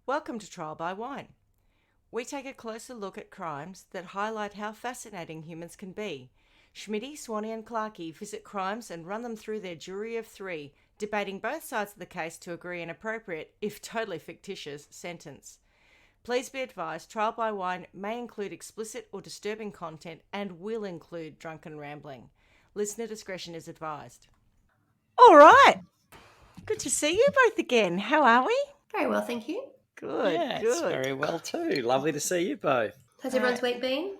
Welcome to Trial by Wine. We take a closer look at crimes that highlight how fascinating humans can be. Schmitty, Swanee and Clarky visit crimes and run them through their jury of three, debating both sides of the case to agree an appropriate, if totally fictitious, sentence. Please be advised, Trial by Wine may include explicit or disturbing content and will include drunken rambling. Listener discretion is advised. All right. Good to see you both again. How are we? Very well, thank you. Good, Yeah, good. it's very well too. Lovely to see you both. How's everyone's week been?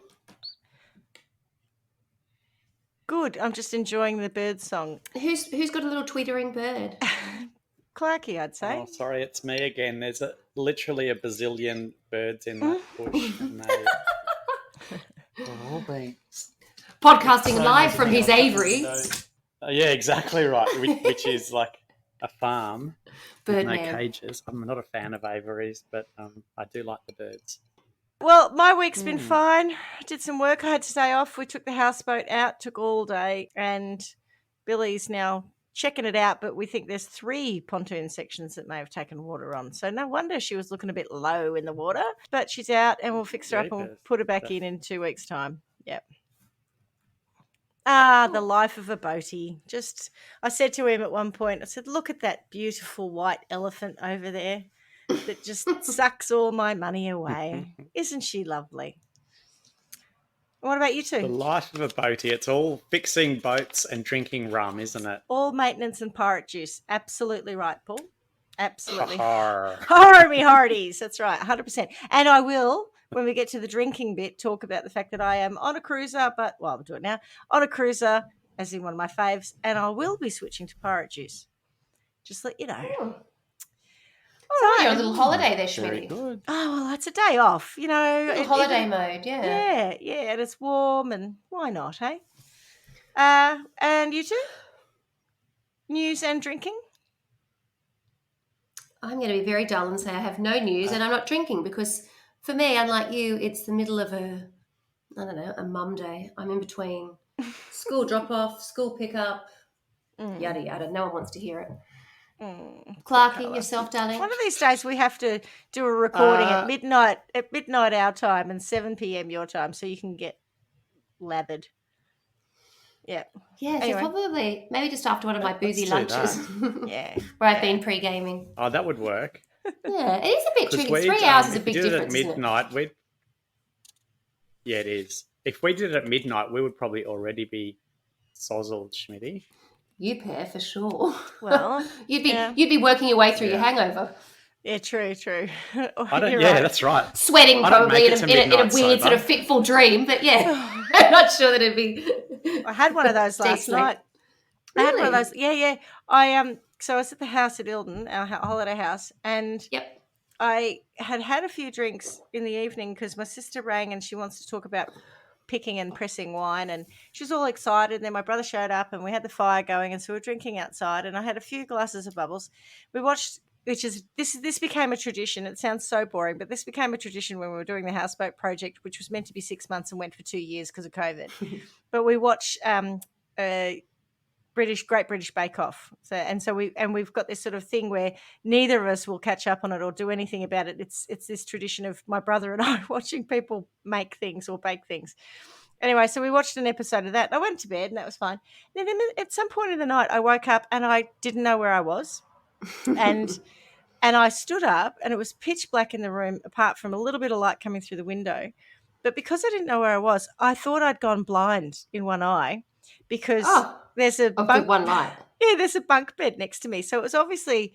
Good. I'm just enjoying the bird song. Who's got a little tweetering bird? Clarky, I'd say. Oh, sorry, it's me again. There's literally a bazillion birds in that bush. And all thanks. Podcasting live from his aviary. Yeah, exactly right. Which is like a farm with no Birdman. cages. I'm not a fan of aviaries, but I do like the birds. Well, my week's been fine. I did some work. I had to stay off. We took the houseboat out, took all day, and Billy's now checking it out, but we think there's 3 pontoon sections that may have taken water on. So no wonder she was looking a bit low in the water, but she's out and we'll fix her up and put her back in 2 weeks' time. Yep. The life of a boatie. I said to him at one point, I said, look at that beautiful white elephant over there that just sucks all my money away. Isn't she lovely? What about you two? The life of a boatie. It's all fixing boats and drinking rum, isn't it? All maintenance and pirate juice. Absolutely right, Paul. Absolutely. Har. Horror me hearties. That's right, 100%. And I will, when we get to the drinking bit, talk about the fact that I am on a cruiser, I'll do it now, on a cruiser, as in one of my faves, and I will be switching to pirate juice. Just let you know. So you're on a little holiday there, Very Schmitty. good. Oh, well, it's a day off, you know. Holiday mode, yeah. Yeah, and it's warm, and why not, hey? And you two? News and drinking? I'm going to be very dull and say I have no news and I'm not drinking because for me, unlike you, it's the middle of a mum day. I'm in between school drop-off, school pick-up, yada, yada. No one wants to hear it. Clarky, yourself, darling? One of these days we have to do a recording at midnight our time and 7 p.m. your time so you can get lathered. Yeah. Yeah, Anyway. so probably maybe just after one of my boozy Let's do lunches. Yeah. Where I've been pre-gaming. Oh, that would work. Yeah, it is a bit tricky. 3 we'd, hours is a if we big did difference, it at isn't it? midnight, Yeah, it is. If we did it at midnight, we would probably already be sozzled, Schmitty. You pair for sure. Well, you'd be working your way through your Yeah. hangover, yeah, true. You're Right. that's right. sweating I don't probably make in it to a midnight weird sort of sober. fitful dream. But yeah, I'm not sure that it'd be. I had one of those last Decently. night. I had one of Really? those. Yeah. So I was at the house at Ilden, our holiday house, and Yep. I had a few drinks in the evening because my sister rang and she wants to talk about picking and pressing wine, and she was all excited. And then my brother showed up and we had the fire going, and so we were drinking outside, and I had a few glasses of bubbles. We watched, this became a tradition. It sounds so boring, but this became a tradition when we were doing the houseboat project, which was meant to be 6 months and went for 2 years because of COVID. But we watch Great British Bake Off. So we've got this sort of thing where neither of us will catch up on it or do anything about it. It's this tradition of my brother and I watching people make things or bake things. Anyway, so we watched an episode of that. I went to bed and that was fine. Then at some point in the night, I woke up and I didn't know where I was, and I stood up and it was pitch black in the room, apart from a little bit of light coming through the window. But because I didn't know where I was, I thought I'd gone blind in one eye because there's a good one light. Yeah, there's a bunk bed next to me. So it was obviously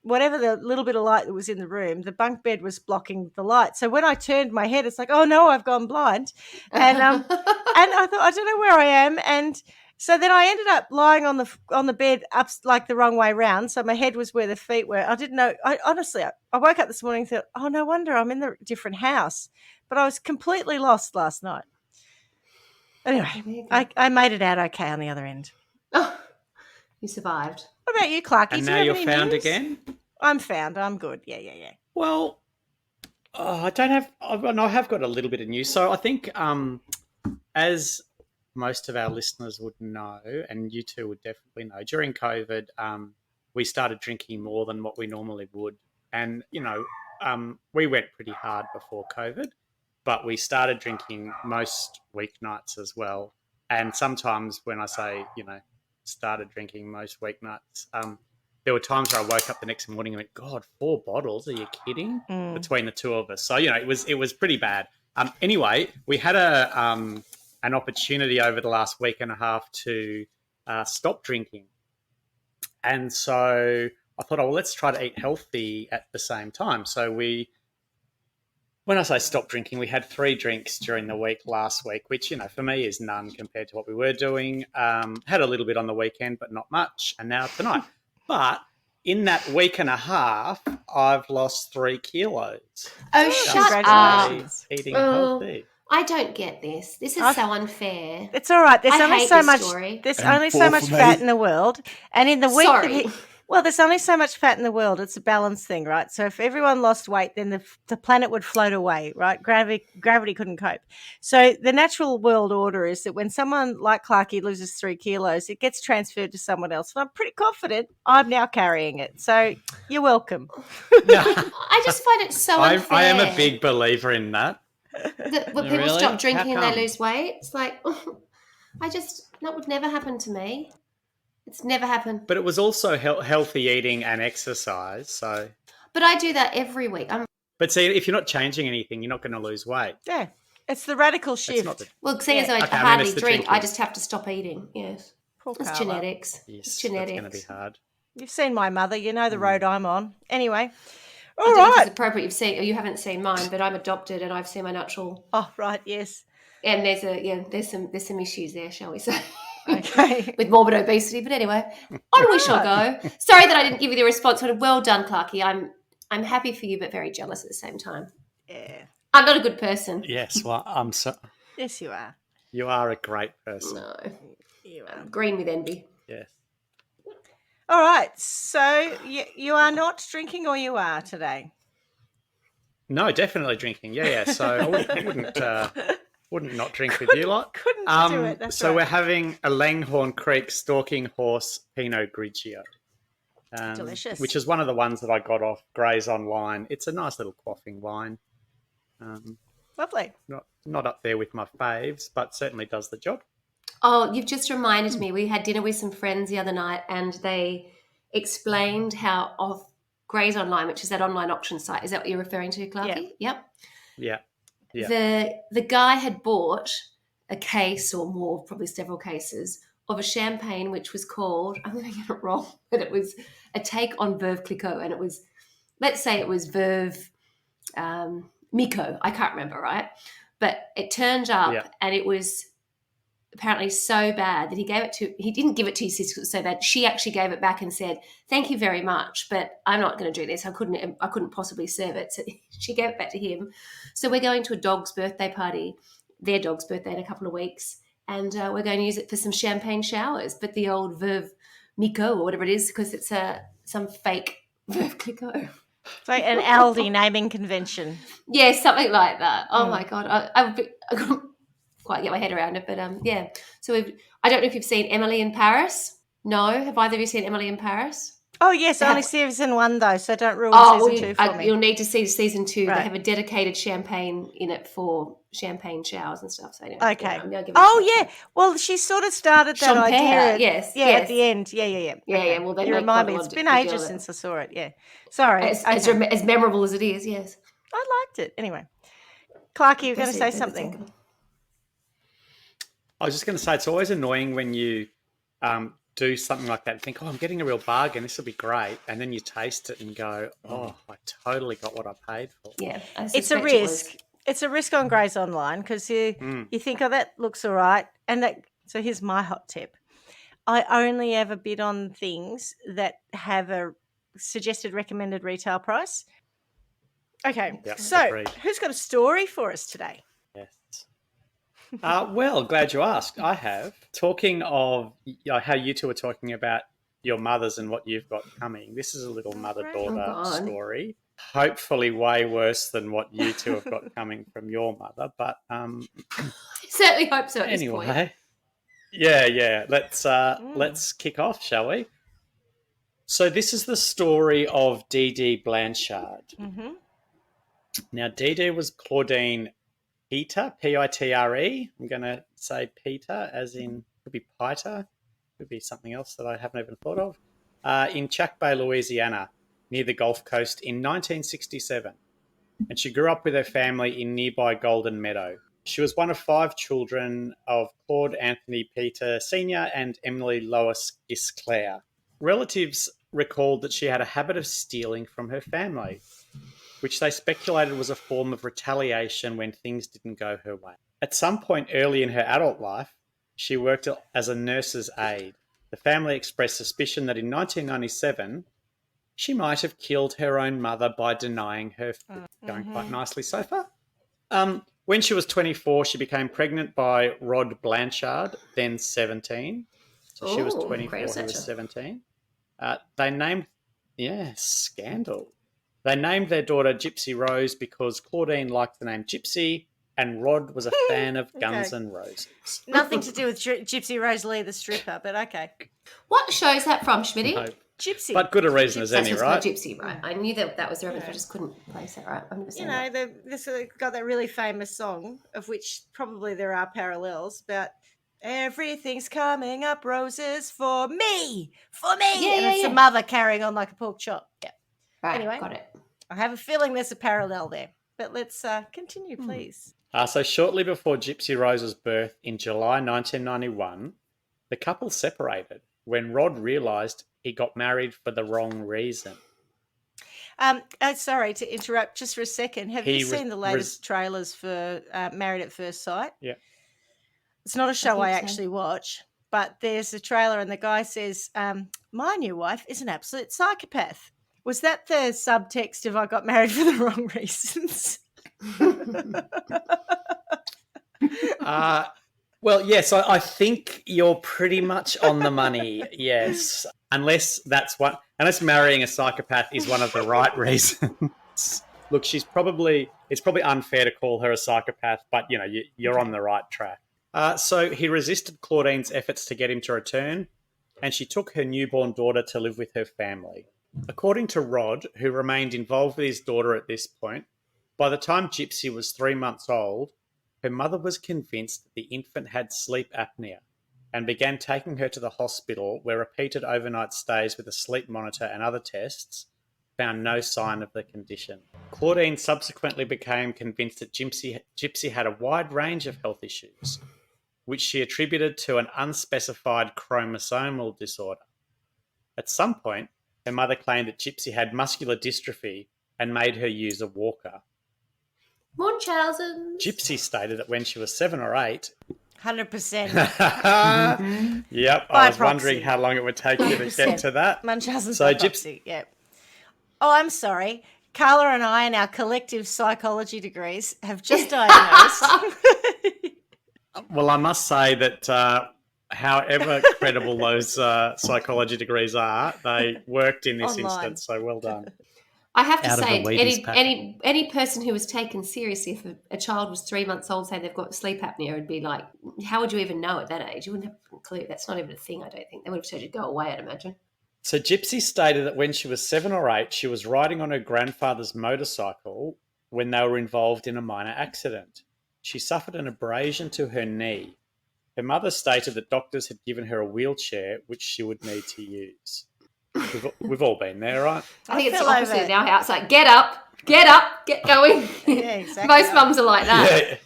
whatever the little bit of light that was in the room, the bunk bed was blocking the light. So when I turned my head, it's like, oh no, I've gone blind. And and I thought, I don't know where I am. And so then I ended up lying on the bed up like the wrong way round. So my head was where the feet were. I didn't know. I woke up this morning and thought, oh, no wonder I'm in the different house. But I was completely lost last night. Anyway, I made it out okay on the other end. Oh, you survived. What about you, Clarky? And Do now you you're have any found news? again? I'm found. I'm good. Yeah. Well, I don't have. I have got a little bit of news. So I think, as most of our listeners would know, and you two would definitely know, during COVID, we started drinking more than what we normally would. And, we went pretty hard before COVID, but we started drinking most weeknights as well. And sometimes when I say, started drinking most weeknights, there were times where I woke up the next morning and went, God, 4 bottles? Are you kidding? Between the two of us. So, it was pretty bad. Anyway, we had an opportunity over the last week and a half to stop drinking. And so I thought, let's try to eat healthy at the same time. So when I say stop drinking, we had 3 drinks during the week last week, which, for me is none compared to what we were doing. Had a little bit on the weekend, but not much. And now tonight. But in that week and a half, I've lost 3 kilos. Oh, shut up. Eating healthy. I don't get this. This is so unfair. It's all right. There's I only hate so this much. story. There's And only so 4 much for me. fat in the world, and in the week Sorry. there's only so much fat in the world. It's a balance thing, right? So if everyone lost weight, then the planet would float away, right? Gravity couldn't cope. So the natural world order is that when someone like Clarky loses 3 kilos, it gets transferred to someone else. And I'm pretty confident I'm now carrying it. So you're welcome. I just find it so unfair. I am a big believer in that. That when people Really? stop drinking, How they come? lose weight. It's like, that would never happen to me. It's never happened. But it was also healthy eating and exercise. So, But I do that every week. but see, if you're not changing anything, you're not going to lose weight. Yeah, it's the radical It's shift. not the, Well, seeing as I Okay, I mean, hardly it's the drink, I drinking. just have to stop eating. Yes. Poor It's Carla. genetics. yes, It's that's genetics. going to be hard. You've seen my mother. You know the road I'm on. Anyway, I all don't know if right. it's appropriate you've seen, or you haven't seen mine, but I'm adopted and I've seen my natural. Oh, right. Yes. And there's some issues there, shall we say? Okay. With morbid obesity, but anyway, on we shall go. Sorry that I didn't give you the response. But well done, Clarky. I'm happy for you, but very jealous at the same time. Yeah. I'm not a good person. Yes, well, I'm so. Yes, you are. You are a great person. No, You are. I'm green with envy. Yes. All right. So you are not drinking, or you are today? No, definitely drinking. Yeah. So I wouldn't not drink with you lot. Couldn't do it. That's So right. we're having a Langhorne Creek Stalking Horse Pinot Grigio. Delicious. Which is one of the ones that I got off Grey's Online. It's a nice little quaffing wine. Lovely. Not up there with my faves, but certainly does the job. Oh, you've just reminded me. We had dinner with some friends the other night, and they explained how off Grey's Online, which is that online auction site. Is that what you're referring to, Clarky? Yep. Yeah. Yeah. The guy had bought a case or more, probably several cases, of a champagne which was called, I'm going to get it wrong, but it was a take on Veuve Clicquot, and it was, let's say it was Veuve Miko. I can't remember, right? But it turned up and it was apparently so bad that he didn't give it to his sister. It was so bad. She actually gave it back and said, thank you very much, but I'm not going to do this. I couldn't possibly serve it. So she gave it back to him. So we're going to a dog's birthday party, their dog's birthday in a couple of weeks. And we're going to use it for some champagne showers, but the old Veuve Miko or whatever it is, because it's some fake Veuve Clicquot. It's like an Aldi naming convention. Yeah, something like that. Oh my God. I couldn't quite get my head around it, but yeah. So I don't know if you've seen Emily in Paris. No? Have either of you seen Emily in Paris? Oh, yes. Only season 1, though, so don't ruin season 2 for me. You'll need to see season 2. Right. They have a dedicated champagne in it for champagne showers and stuff. So anyway, Okay. I'm gonna give it Oh, a yeah. Well, she sort of started that Champagne, idea. yes, Yeah, yes. at the end. Yeah. Yeah, Okay. well, they you make remind quite me. a lot It's of been big deal ages of it. since I saw it. Yeah. Sorry. As memorable as it is, yes. I liked it. Anyway. Clarky, you're going to say something. I was just going to say, it's always annoying when you do something like that and think, I'm getting a real bargain, this will be great. And then you taste it and go, I totally got what I paid for. Yeah. It's a risk. It's a risk on Grey's Online because you think, that looks all right. So here's my hot tip. I only ever bid on things that have a suggested recommended retail price. Okay, Yep, so agreed. who's got a story for us today? Yes. Well, glad you asked. I have. Talking of how you two are talking about your mothers and what you've got coming, this is a little mother-daughter story. Hopefully way worse than what you two have got coming from your mother. But certainly hope so at this point. anyway, yeah. Let's kick off, shall we? So this is the story of Dee Dee Blanchard. Mm-hmm. Now, Dee Dee was Claudine Peter, Pitre. I'm going to say Peter, as in, could be Piter, could be something else that I haven't even thought of, in Chack Bay, Louisiana, near the Gulf Coast in 1967. And she grew up with her family in nearby Golden Meadow. She was one of 5 children of Claude Anthony Peter Sr. and Emily Lois Isclair. Relatives recalled that she had a habit of stealing from her family, which they speculated was a form of retaliation when things didn't go her way. At some point early in her adult life, she worked as a nurse's aide. The family expressed suspicion that in 1997, she might have killed her own mother by denying her food. Going quite nicely so far. When she was 24, she became pregnant by Rod Blanchard, then 17. So she was 24, he was 17. They named, scandal. They named their daughter Gypsy Rose because Claudine liked the name Gypsy and Rod was a fan of Guns N' Roses. Nothing to do with Gypsy Rose Lee, the stripper, but okay. What show is that from, Schmitty? No. Gypsy. But good a reason as any, right? Gypsy, right? I knew that was the reference, I just couldn't place it right. They've got that really famous song, of which probably there are parallels, about everything's coming up roses for me. It's the mother carrying on like a pork chop. Yeah. Right, anyway, got it. I have a feeling there's a parallel there, but let's continue, please. So shortly before Gypsy Rose's birth in July 1991, the couple separated when Rod realised he got married for the wrong reason. Sorry to interrupt just for a second. Have you seen the latest trailers for Married at First Sight? Yeah. It's not a show I actually watch, but there's a trailer and the guy says, my new wife is an absolute psychopath. Was that the subtext of I got married for the wrong reasons? Well, yes, I think you're pretty much on the money, yes. Unless marrying a psychopath is one of the right reasons. Look, it's probably unfair to call her a psychopath, but, you're on the right track. So he resisted Claudine's efforts to get him to return, and she took her newborn daughter to live with her family. According to Rod, who remained involved with his daughter at this point, by the time Gypsy was 3 months old, her mother was convinced that the infant had sleep apnea and began taking her to the hospital where repeated overnight stays with a sleep monitor and other tests found no sign of the condition. Claudine subsequently became convinced that Gypsy had a wide range of health issues, which she attributed to an unspecified chromosomal disorder. At some point, her mother claimed that Gypsy had muscular dystrophy and made her use a walker. Munchausen. Gypsy stated that when she was 7 or 8... 100%. Yep, I was wondering how long it would take you to get to that. Munchausen's by proxy, yeah. Oh, I'm sorry. Carla and I, in our collective psychology degrees, have just diagnosed. Well, I must say that however credible those psychology degrees are, they worked in this instance, so well done. I have to say, any person who was taken seriously if a child was 3 months old saying they've got sleep apnea would be like, how would you even know at that age? You wouldn't have a clue. That's not even a thing, I don't think. They would have told you to go away, I'd imagine. So Gypsy stated that when she was 7 or 8, she was riding on her grandfather's motorcycle when they were involved in a minor accident. She suffered an abrasion to her knee. Her mother stated that doctors had given her a wheelchair, which she would need to use. We've all been there, right? I think it's the opposite in our house. Like, get up, get going. Yeah, exactly. Most mums are like that.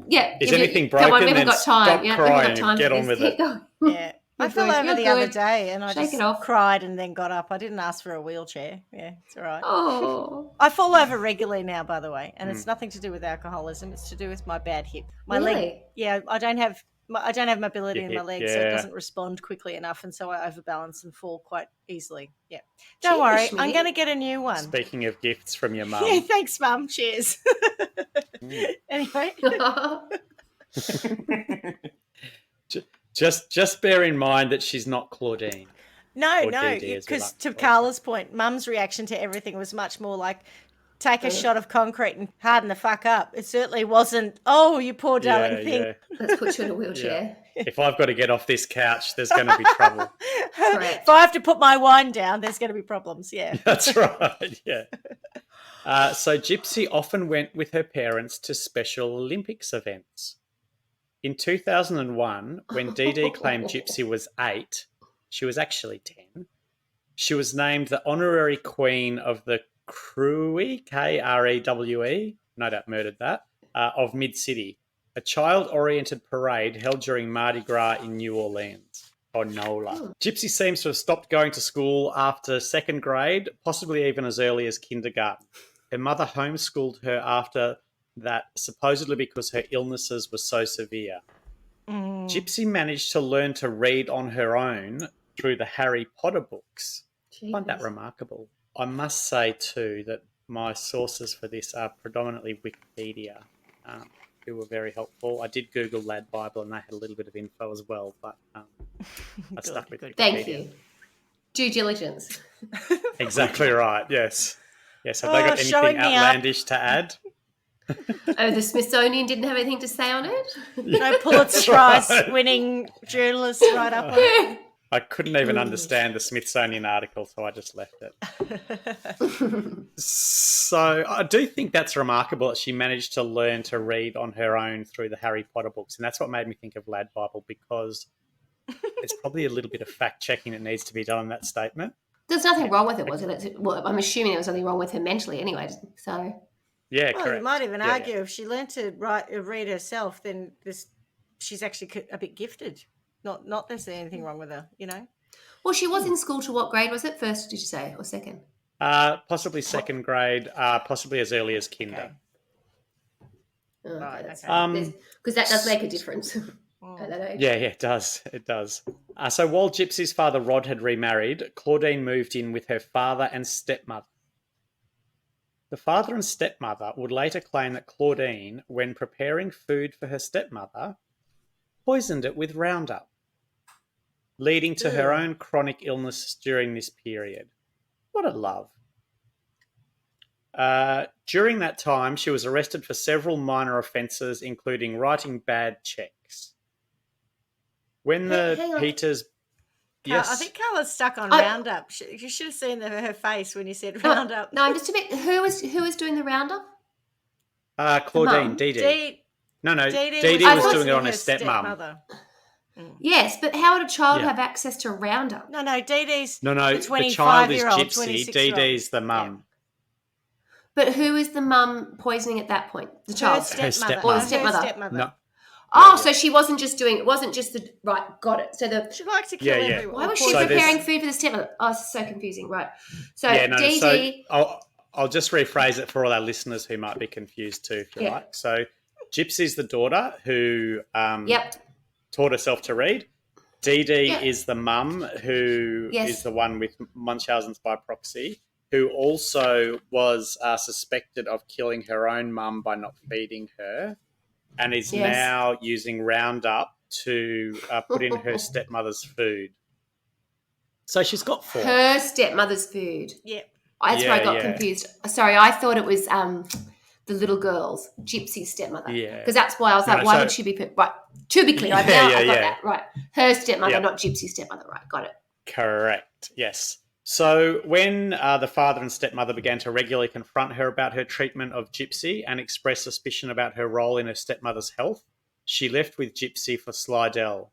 Yeah. Is anything broken? Come on, we haven't then got time. stop crying and get on with it. Yeah. I fell over the other day and I Shake just cried and then got up. I didn't ask for a wheelchair. Yeah, it's all right. Oh. I fall over regularly now, by the way, and it's nothing to do with alcoholism. It's to do with my bad hip. My leg. Yeah, I don't have mobility in my legs, so it doesn't respond quickly enough, and so I overbalance and fall quite easily. Yeah. Don't worry, I'm going to get a new one. Speaking of gifts from your mum. Yeah, thanks, Mum. Cheers. Anyway. Just bear in mind that she's not Claudine. No, because to Carla's point, Mum's reaction to everything was much more like, take a shot of concrete and harden the fuck up. It certainly wasn't, oh, you poor darling thing. Yeah. Let's put you in a wheelchair. Yeah. If I've got to get off this couch, there's going to be trouble. If I have to put my wine down, there's going to be problems, yeah. That's right, yeah. So Gypsy often went with her parents to Special Olympics events. In 2001, when Dee Dee claimed Gypsy was 8, she was actually 10. She was named the honorary queen of the Krewe, Krewe, no doubt murdered that, of Mid-City, a child-oriented parade held during Mardi Gras in New Orleans, or NOLA. Gypsy seems to have stopped going to school after 2nd grade, possibly even as early as kindergarten. Her mother homeschooled her after that, supposedly because her illnesses were so severe. Gypsy managed to learn to read on her own through the Harry Potter books. I find that remarkable. I must say, too, that my sources for this are predominantly Wikipedia, who were very helpful. I did Google Lad Bible and they had a little bit of info as well, but I stuck with Wikipedia. Thank you. Due diligence. Exactly right, yes. Yes, have they got anything outlandish to add? Oh, the Smithsonian didn't have anything to say on it? No Pulitzer Prize winning journalists right up on it. I couldn't even understand the Smithsonian article, so I just left it. So I do think that's remarkable that she managed to learn to read on her own through the Harry Potter books. And that's what made me think of Lad Bible, because there's probably a little bit of fact-checking that needs to be done on that statement. There's nothing wrong with it, was it? Well, I'm assuming there was nothing wrong with her mentally anyway, so... Yeah, well, correct. you might even argue if she learned to read herself, then she's actually a bit gifted. Not there's anything wrong with her, you know. Well, she was in school to what grade was it? First, did you say, or second? Possibly 2nd grade, possibly as early as kinder. Okay. Right, because that does make a difference at that age. Yeah, it does. It does. So while Gypsy's father, Rod, had remarried, Claudine moved in with her father and stepmother. The father and stepmother would later claim that Claudine, when preparing food for her stepmother, poisoned it with Roundup, leading to her own chronic illness during this period. What a love. During that time, she was arrested for several minor offences, including writing bad checks. When the Peters... Yes. I think Carla's stuck on Roundup. You should have seen her face when you said Roundup. No, I'm just a bit... Who was doing the Roundup? Claudine, Dee Dee. No, Dee Dee was doing it on her stepmom. Yes, but how would a child have access to Roundup? No, Dee Dee's the child is Gypsy, Dee Dee's the mum. Yeah. But who is the mum poisoning at that point? The child? Her stepmother. Or the stepmother? No. Oh, so she wasn't just doing it. Wasn't just the right. Got it. So she liked to kill everyone. Why was she preparing food for the stepmother? Oh, it's so confusing. Right. So Dee Dee. I'll just rephrase it for all our listeners who might be confused too, if you like. So, Gypsy's the daughter who taught herself to read. Dee Dee is the mum who is the one with Munchausen's by proxy, who also was suspected of killing her own mum by not feeding her, and is now using Roundup to put in her stepmother's food. So she's got 4. Her stepmother's food. Yep. That's where I got confused. Sorry, I thought it was the little girl's Gypsy's stepmother. Yeah. Because that's why I was why would she be put... Right. To be clear, I got that. Right. Her stepmother, not Gypsy's stepmother. Right. Got it. Correct. Yes. So when the father and stepmother began to regularly confront her about her treatment of Gypsy and express suspicion about her role in her stepmother's health, she left with Gypsy for Slidell.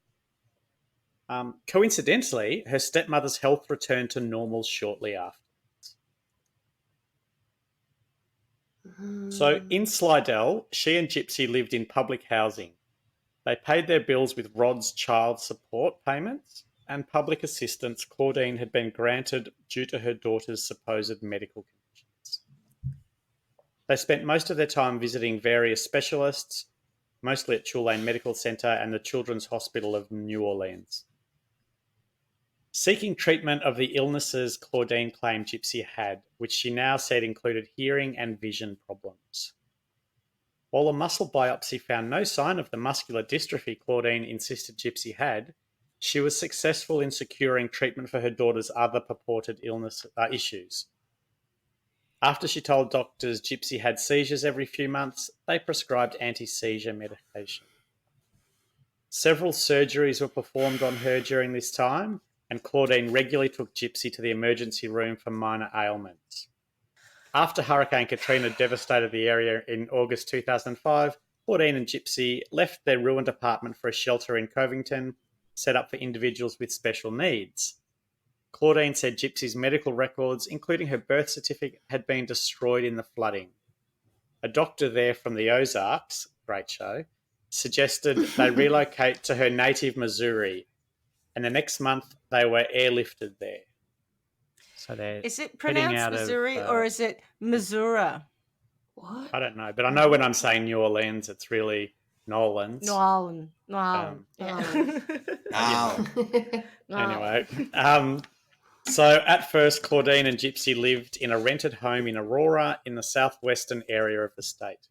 Coincidentally, her stepmother's health returned to normal shortly after. So in Slidell, she and Gypsy lived in public housing. They paid their bills with Rod's child support payments and public assistance Claudine had been granted due to her daughter's supposed medical conditions. They spent most of their time visiting various specialists, mostly at Tulane Medical Center and the Children's Hospital of New Orleans, seeking treatment of the illnesses Claudine claimed Gypsy had, which she now said included hearing and vision problems. While a muscle biopsy found no sign of the muscular dystrophy Claudine insisted Gypsy had, she was successful in securing treatment for her daughter's other purported issues. After she told doctors Gypsy had seizures every few months, they prescribed anti-seizure medication. Several surgeries were performed on her during this time, and Claudine regularly took Gypsy to the emergency room for minor ailments. After Hurricane Katrina devastated the area in August 2005, Claudine and Gypsy left their ruined apartment for a shelter in Covington, set up for individuals with special needs. Claudine said Gypsy's medical records, including her birth certificate, had been destroyed in the flooding. A doctor there from the Ozarks, great show, suggested they relocate to her native Missouri, and the next month they were airlifted there. So they're Is it heading pronounced out Missouri of, or is it Missouri? What? I don't know, but I know when I'm saying New Orleans, it's really Nolans. New Orleans. Yeah. Wow. Anyway, so at first, Claudine and Gypsy lived in a rented home in Aurora in the southwestern area of the state.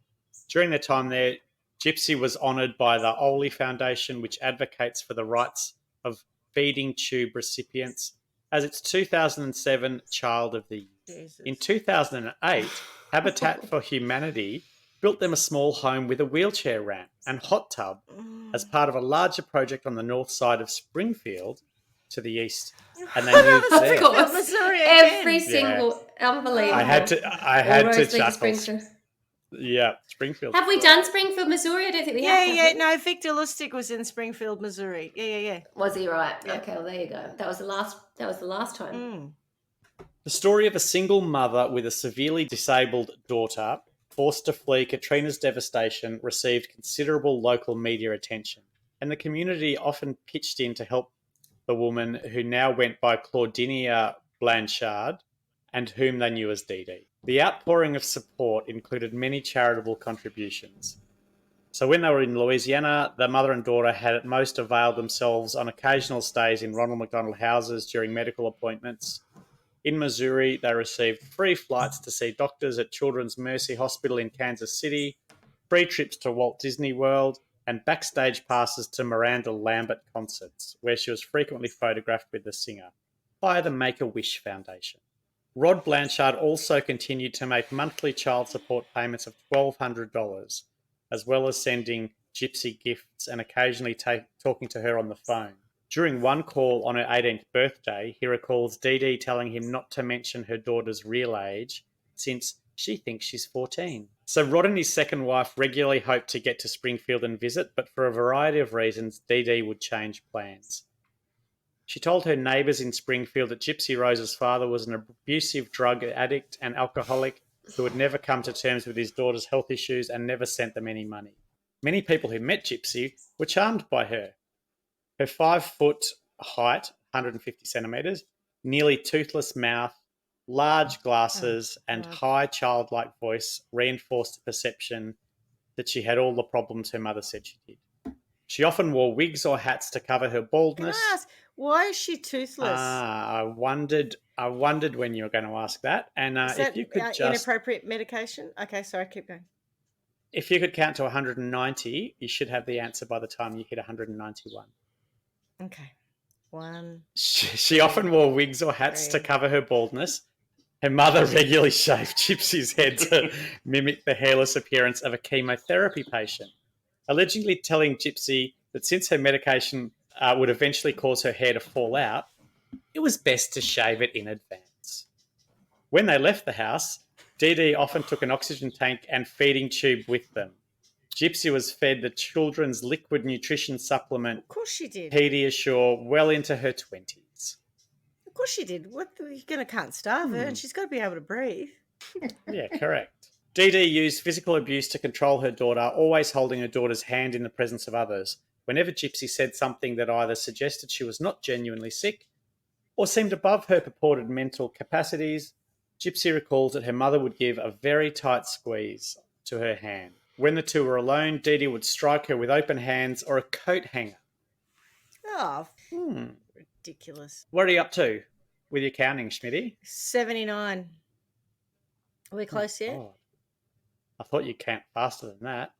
During their time there, Gypsy was honoured by the Oley Foundation, which advocates for the rights of feeding tube recipients, as its 2007 Child of the Year. Jesus. In 2008, Habitat for Humanity built them a small home with a wheelchair ramp and hot tub as part of a larger project on the north side of Springfield to the east. And they moved there. Of course. Missouri again. Every single unbelievable. I had to Almost like chuckle. Springfield. Yeah, Springfield. Have we done Springfield, Missouri? I don't think we have. Yeah. have we? No, Victor Lustig was in Springfield, Missouri. Yeah. Was he right? Yeah. Okay, well there you go. That was the last time. Mm. The story of a single mother with a severely disabled daughter forced to flee Katrina's devastation received considerable local media attention, and the community often pitched in to help the woman, who now went by Claudinia Blanchard, and whom they knew as Dee Dee. The outpouring of support included many charitable contributions. So when they were in Louisiana, the mother and daughter had at most availed themselves on occasional stays in Ronald McDonald houses during medical appointments. In Missouri, they received free flights to see doctors at Children's Mercy Hospital in Kansas City, free trips to Walt Disney World, and backstage passes to Miranda Lambert concerts, where she was frequently photographed with the singer, via the Make-A-Wish Foundation. Rod Blanchard also continued to make monthly child support payments of $1,200, as well as sending Gypsy gifts and occasionally talking to her on the phone. During one call on her 18th birthday, he recalls Dee Dee telling him not to mention her daughter's real age, since she thinks she's 14. So Rod and his second wife regularly hoped to get to Springfield and visit, but for a variety of reasons, Dee Dee would change plans. She told her neighbours in Springfield that Gypsy Rose's father was an abusive drug addict and alcoholic who had never come to terms with his daughter's health issues and never sent them any money. Many people who met Gypsy were charmed by her. Her 5-foot height, 150 centimetres, nearly toothless mouth, large glasses, and high childlike voice reinforced the perception that she had all the problems her mother said she did. She often wore wigs or hats to cover her baldness. Can I ask, why is she toothless? I wondered when you were going to ask that. And Is if that you could just, inappropriate medication? Okay, sorry, keep going. if you could count to 190, you should have the answer by the time you hit 191. Okay. 1. She often wore wigs or hats to cover her baldness. Her mother regularly shaved Gypsy's head to mimic the hairless appearance of a chemotherapy patient, allegedly telling Gypsy that since her medication would eventually cause her hair to fall out, it was best to shave it in advance. When they left the house, Dee Dee often took an oxygen tank and feeding tube with them. Gypsy was fed the children's liquid nutrition supplement, Of course she did. Pediasure, well into her 20s. Of course she did. What, you're can't starve her, and she's got to be able to breathe. Yeah, correct. Dee Dee used physical abuse to control her daughter, always holding her daughter's hand in the presence of others. Whenever Gypsy said something that either suggested she was not genuinely sick or seemed above her purported mental capacities, Gypsy recalls that her mother would give a very tight squeeze to her hand. When the two were alone, Dee Dee would strike her with open hands or a coat hanger. Oh, ridiculous. What are you up to with your counting, Schmitty? 79. Are we close yet? Oh, I thought you'd count faster than that.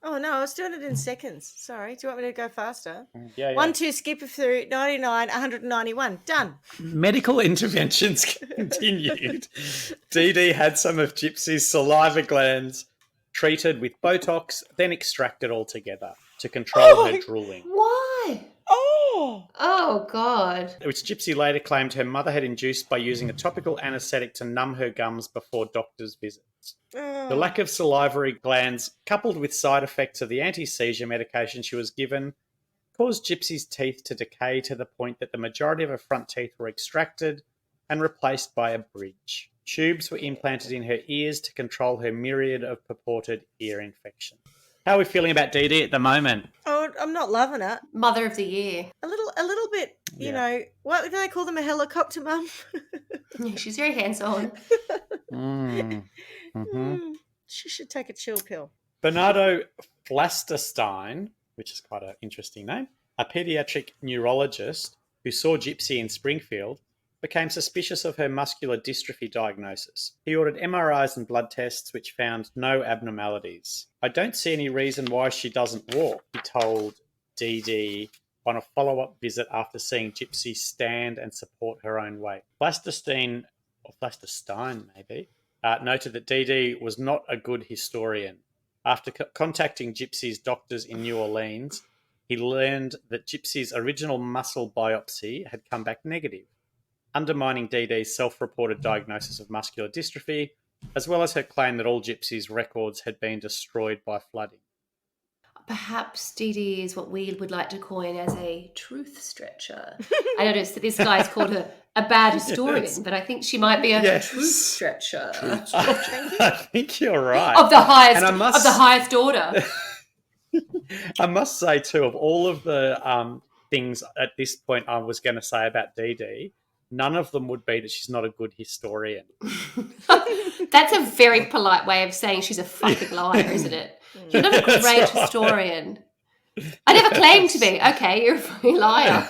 Oh, no, I was doing it in seconds. Sorry. Do you want me to go faster? Yeah. 1, 2, skip through 99, 191. Done. Medical interventions continued. Dee Dee had some of Gypsy's saliva glands treated with Botox, then extracted altogether to control her drooling. Why? Oh! Oh, God. which Gypsy later claimed her mother had induced by using a topical anaesthetic to numb her gums before doctors' visits. The lack of salivary glands, coupled with side effects of the anti-seizure medication she was given, caused Gypsy's teeth to decay to the point that the majority of her front teeth were extracted and replaced by a bridge. Tubes were implanted in her ears to control her myriad of purported ear infections. How are we feeling about Dee Dee at the moment? Oh, I'm not loving it. Mother of the year. A little bit, you know, what do they call them? A helicopter mum? Yeah, she's very hands-on. She should take a chill pill. Bernardo Flasterstein, which is quite an interesting name, a paediatric neurologist who saw Gypsy in Springfield, became suspicious of her muscular dystrophy diagnosis. He ordered MRIs and blood tests which found no abnormalities. I don't see any reason why she doesn't walk, he told Dee Dee on a follow-up visit after seeing Gypsy stand and support her own weight. Flasterstein maybe, noted that Dee Dee was not a good historian. After contacting Gypsy's doctors in New Orleans, he learned that Gypsy's original muscle biopsy had come back negative, undermining Dee Dee's self-reported diagnosis of muscular dystrophy, as well as her claim that all Gypsy's records had been destroyed by flooding. Perhaps Dee Dee is what we would like to coin as a truth stretcher. I noticed that this guy's called her a bad historian, but I think she might be a truth stretcher. I think you're right. Of the highest order. I must say, too, of all of the things at this point I was going to say about Dee Dee, none of them would be that she's not a good historian. That's a very polite way of saying she's a fucking liar, isn't it? You're not a great historian. I never claimed to be. Okay, you're a fucking liar.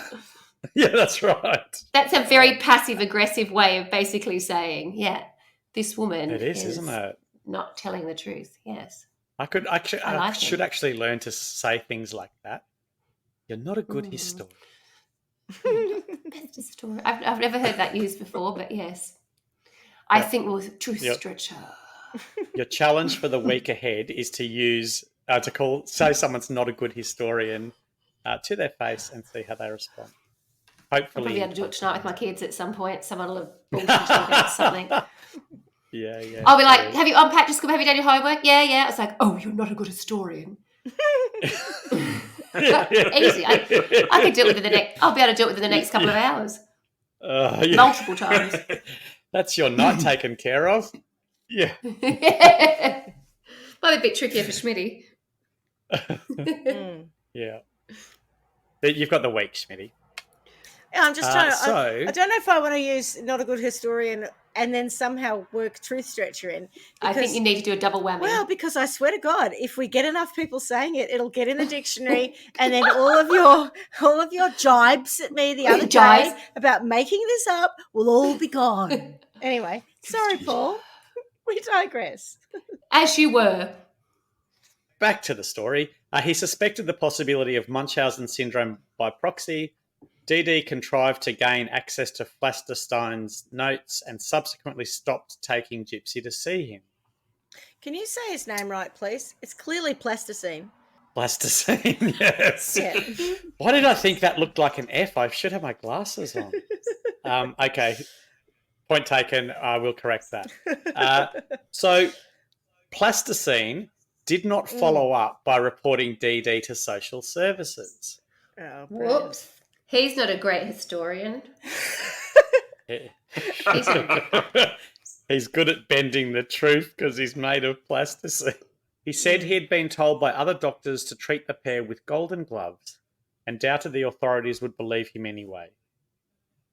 Yeah, that's right. That's a very passive-aggressive way of basically saying, yeah, this woman is isn't it? Not telling the truth. Yes. I should actually learn to say things like that. You're not a good historian. Best historian. I've never heard that used before, but yes. I think we'll truth stretcher. Your challenge for the week ahead is to use say someone's not a good historian to their face and see how they respond. Hopefully, I'll probably be able to do it tonight with my kids at some point. Someone will have bullshitted about something. Yeah. I'll be like, "Have you unpacked your school? Have you done your homework?" Yeah. It's like, "Oh, you're not a good historian." Easy. I can do it within the next. I'll be able to do it within the next couple of hours. Multiple times. That's your night taken care of. Yeah. Might be a bit trickier for Schmitty. Yeah. But you've got the week, Schmitty. Yeah, I'm just trying to... I don't know if I want to use not a good historian and then somehow work truth stretcher in. I think you need to do a double whammy. Well, because I swear to God, if we get enough people saying it, it'll get in the dictionary, and then all of your jibes at me the other day about making this up will all be gone. Anyway, sorry, Paul. We digress. As you were. Back to the story. He suspected the possibility of Munchausen syndrome by proxy. Dee Dee contrived to gain access to Flasterstein's notes and subsequently stopped taking Gypsy to see him. Can you say his name right, please? It's clearly Plasticine. Plasticine, yes. Yeah. Why did I think that looked like an F? I should have my glasses on. Okay. Point taken. I will correct that. So Plasticine did not follow up by reporting Dee Dee to social services. Oh, whoops. He's not a great historian. He's good at bending the truth because he's made of plasticine. He said he had been told by other doctors to treat the pair with golden gloves and doubted the authorities would believe him anyway.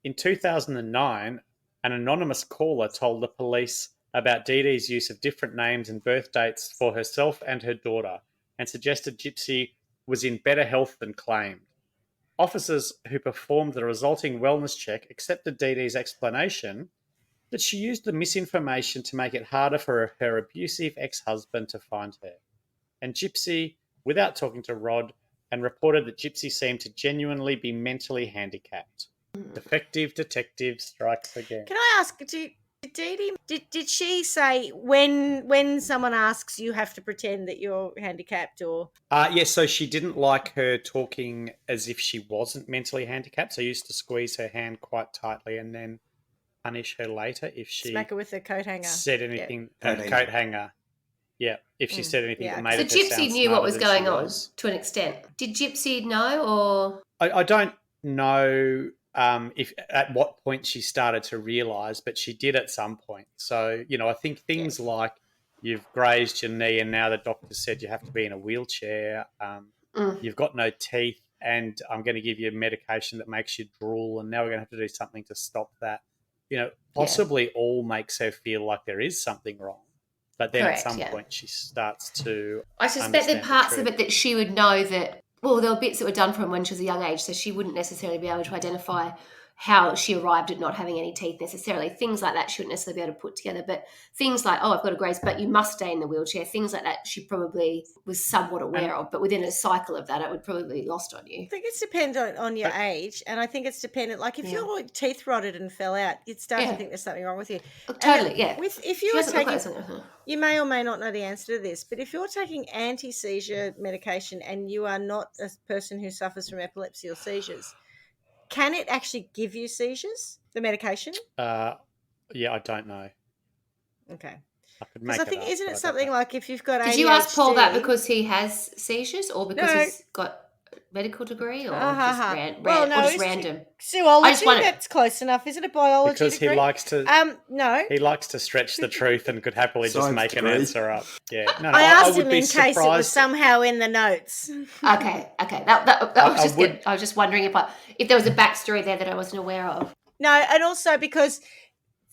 In 2009, an anonymous caller told the police about Dee Dee's use of different names and birth dates for herself and her daughter and suggested Gypsy was in better health than claimed. Officers who performed the resulting wellness check accepted Dee Dee's explanation that she used the misinformation to make it harder for her abusive ex-husband to find her. And Gypsy, without talking to Rod, and reported that Gypsy seemed to genuinely be mentally handicapped. Defective detective strikes again. Can I ask, Did she say when someone asks you have to pretend that you're handicapped or? Yes, so she didn't like her talking as if she wasn't mentally handicapped. So I used to squeeze her hand quite tightly and then punish her later if she Smack her with a coat hanger. said anything. Yep. Coat hanger. Yeah, if she said anything that made So her sound Gypsy knew what smarter was than she going on was. to an extent. Did Gypsy know, or I don't know if at what point she started to realise, but she did at some point. So, I think things like you've grazed your knee and now the doctor said you have to be in a wheelchair, you've got no teeth, and I'm going to give you medication that makes you drool, and now we're going to have to do something to stop that. Possibly all makes her feel like there is something wrong. But then Correct, at some point she starts to I suspect there are understand the parts of truth. it that she would know that, well, there were bits that were done for him when she was a young age, so she wouldn't necessarily be able to identify how she arrived at not having any teeth necessarily. Things like that she wouldn't necessarily be able to put together, but things like, I've got a graze, but you must stay in the wheelchair, things like that she probably was somewhat aware of, but within a cycle of that, it would probably be lost on you. I think it's dependent on your age, and I think it's dependent. Like if your teeth rotted and fell out, you'd start to think there's something wrong with you. Totally, If you were taking, you may or may not know the answer to this, but if you're taking anti-seizure medication and you are not a person who suffers from epilepsy or seizures, can it actually give you seizures, the medication? Yeah, I don't know. Okay. I could make I think, it up, isn't it something like if you've got ADHD... Did you ask Paul that because he has seizures or because he's got a medical degree or just random? Zoology, that's close enough. Isn't it biology because degree? he likes to... no. He likes to stretch the truth and could happily just make an answer up. Yeah. No, I asked him would be in case it was somehow in the notes. Okay. That was just good. I was just wondering if there was a backstory there that I wasn't aware of. No, and also because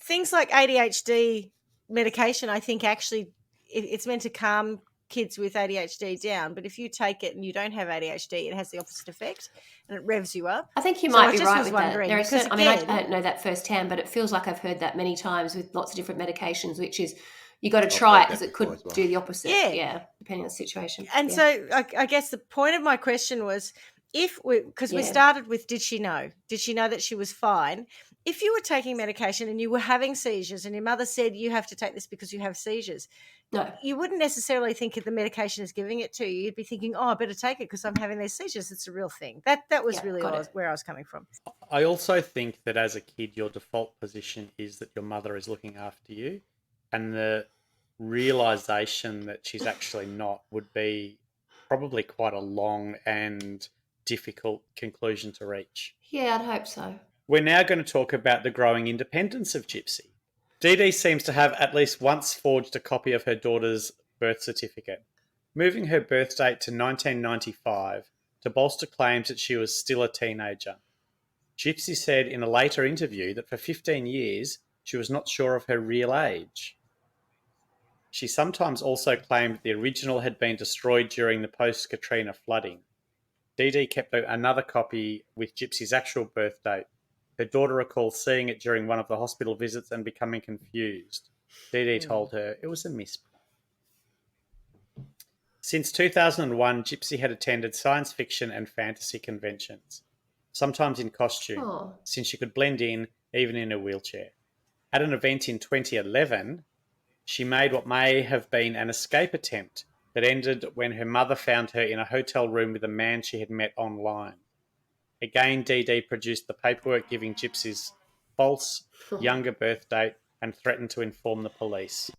things like ADHD medication, I think actually it's meant to calm kids with ADHD down, but if you take it and you don't have ADHD, it has the opposite effect and it revs you up. I think you might be right with that. I don't know that firsthand, but it feels like I've heard that many times with lots of different medications, which is you got to try it because it could do the opposite. Yeah, depending on the situation. And so I guess the point of my question was, we started with, did she know? Did she know that she was fine? If you were taking medication and you were having seizures and your mother said you have to take this because you have seizures, no, you wouldn't necessarily think if the medication is giving it to you. You'd be thinking, I better take it because I'm having these seizures. It's a real thing. That was really where I was coming from. I also think that as a kid, your default position is that your mother is looking after you, and the realization that she's actually not would be probably quite a long and difficult conclusion to reach. Yeah, I'd hope so. We're now going to talk about the growing independence of Gypsy. Dee Dee seems to have at least once forged a copy of her daughter's birth certificate, moving her birth date to 1995 to bolster claims that she was still a teenager. Gypsy said in a later interview that for 15 years she was not sure of her real age. She sometimes also claimed the original had been destroyed during the post-Katrina flooding. Dee Dee kept another copy with Gypsy's actual birth date. Her daughter recalls seeing it during one of the hospital visits and becoming confused. Dee Dee told her it was a misprint. Since 2001, Gypsy had attended science fiction and fantasy conventions, sometimes in costume, since she could blend in even in a wheelchair. At an event in 2011, she made what may have been an escape attempt that ended when her mother found her in a hotel room with a man she had met online. Again, Dee Dee produced the paperwork giving Gypsy's false, younger birth date and threatened to inform the police.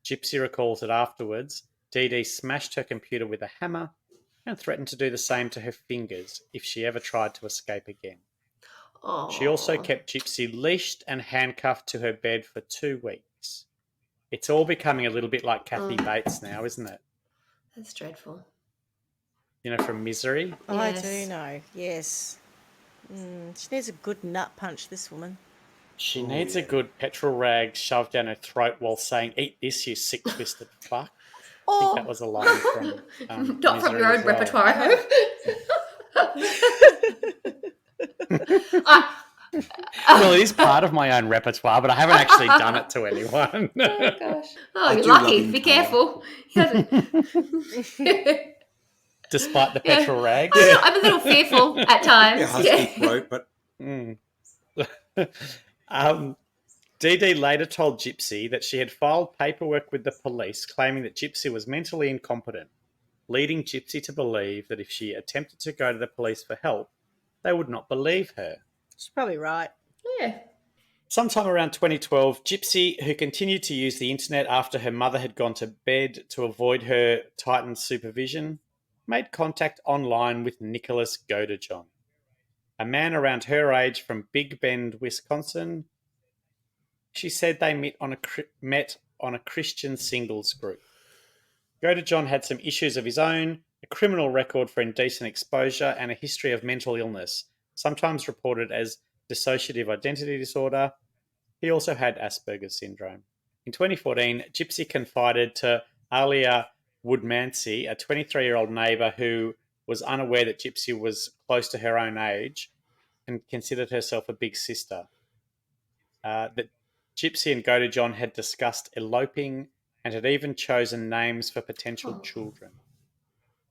Gypsy recalls that afterwards, Dee Dee smashed her computer with a hammer and threatened to do the same to her fingers if she ever tried to escape again. She also kept Gypsy leashed and handcuffed to her bed for 2 weeks. It's all becoming a little bit like Kathy Bates now, isn't it? That's dreadful. You know, from Misery. Oh, yes. I do know, yes. She needs a good nut punch, this woman. She needs a good petrol rag shoved down her throat while saying, "Eat this, you sick, twisted fuck." I think that was a line from not Misery from your own repertoire, I hope. Well, it is part of my own repertoire, but I haven't actually done it to anyone. Oh, gosh. Oh, you're lucky. Be careful. Despite the petrol rag. I'm a little fearful at times. Yeah, husky throat, but... Dee Dee later told Gypsy that she had filed paperwork with the police claiming that Gypsy was mentally incompetent, leading Gypsy to believe that if she attempted to go to the police for help, they would not believe her. She's probably right. Yeah. Sometime around 2012, Gypsy, who continued to use the internet after her mother had gone to bed to avoid her tightened supervision, made contact online with Nicholas Godejohn, a man around her age from Big Bend, Wisconsin. She said they met on a Christian singles group. Godejohn had some issues of his own, a criminal record for indecent exposure, and a history of mental illness, sometimes reported as dissociative identity disorder. He also had Asperger's syndrome. In 2014, Gypsy confided to Alia Woodmansey, a 23-year-old neighbour who was unaware that Gypsy was close to her own age and considered herself a big sister, that Gypsy and Godejohn had discussed eloping and had even chosen names for potential children.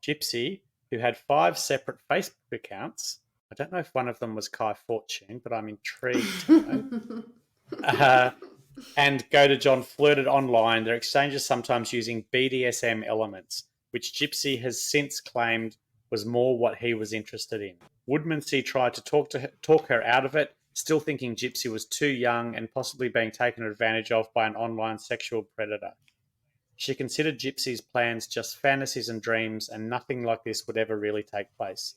Gypsy, who had 5 separate Facebook accounts, I don't know if one of them was Kai Fortune, but I'm intrigued to know. And Godejohn flirted online, their exchanges sometimes using BDSM elements, which Gypsy has since claimed was more what he was interested in. Woodmansey tried to talk her out of it, still thinking Gypsy was too young and possibly being taken advantage of by an online sexual predator. She considered Gypsy's plans just fantasies and dreams, and nothing like this would ever really take place.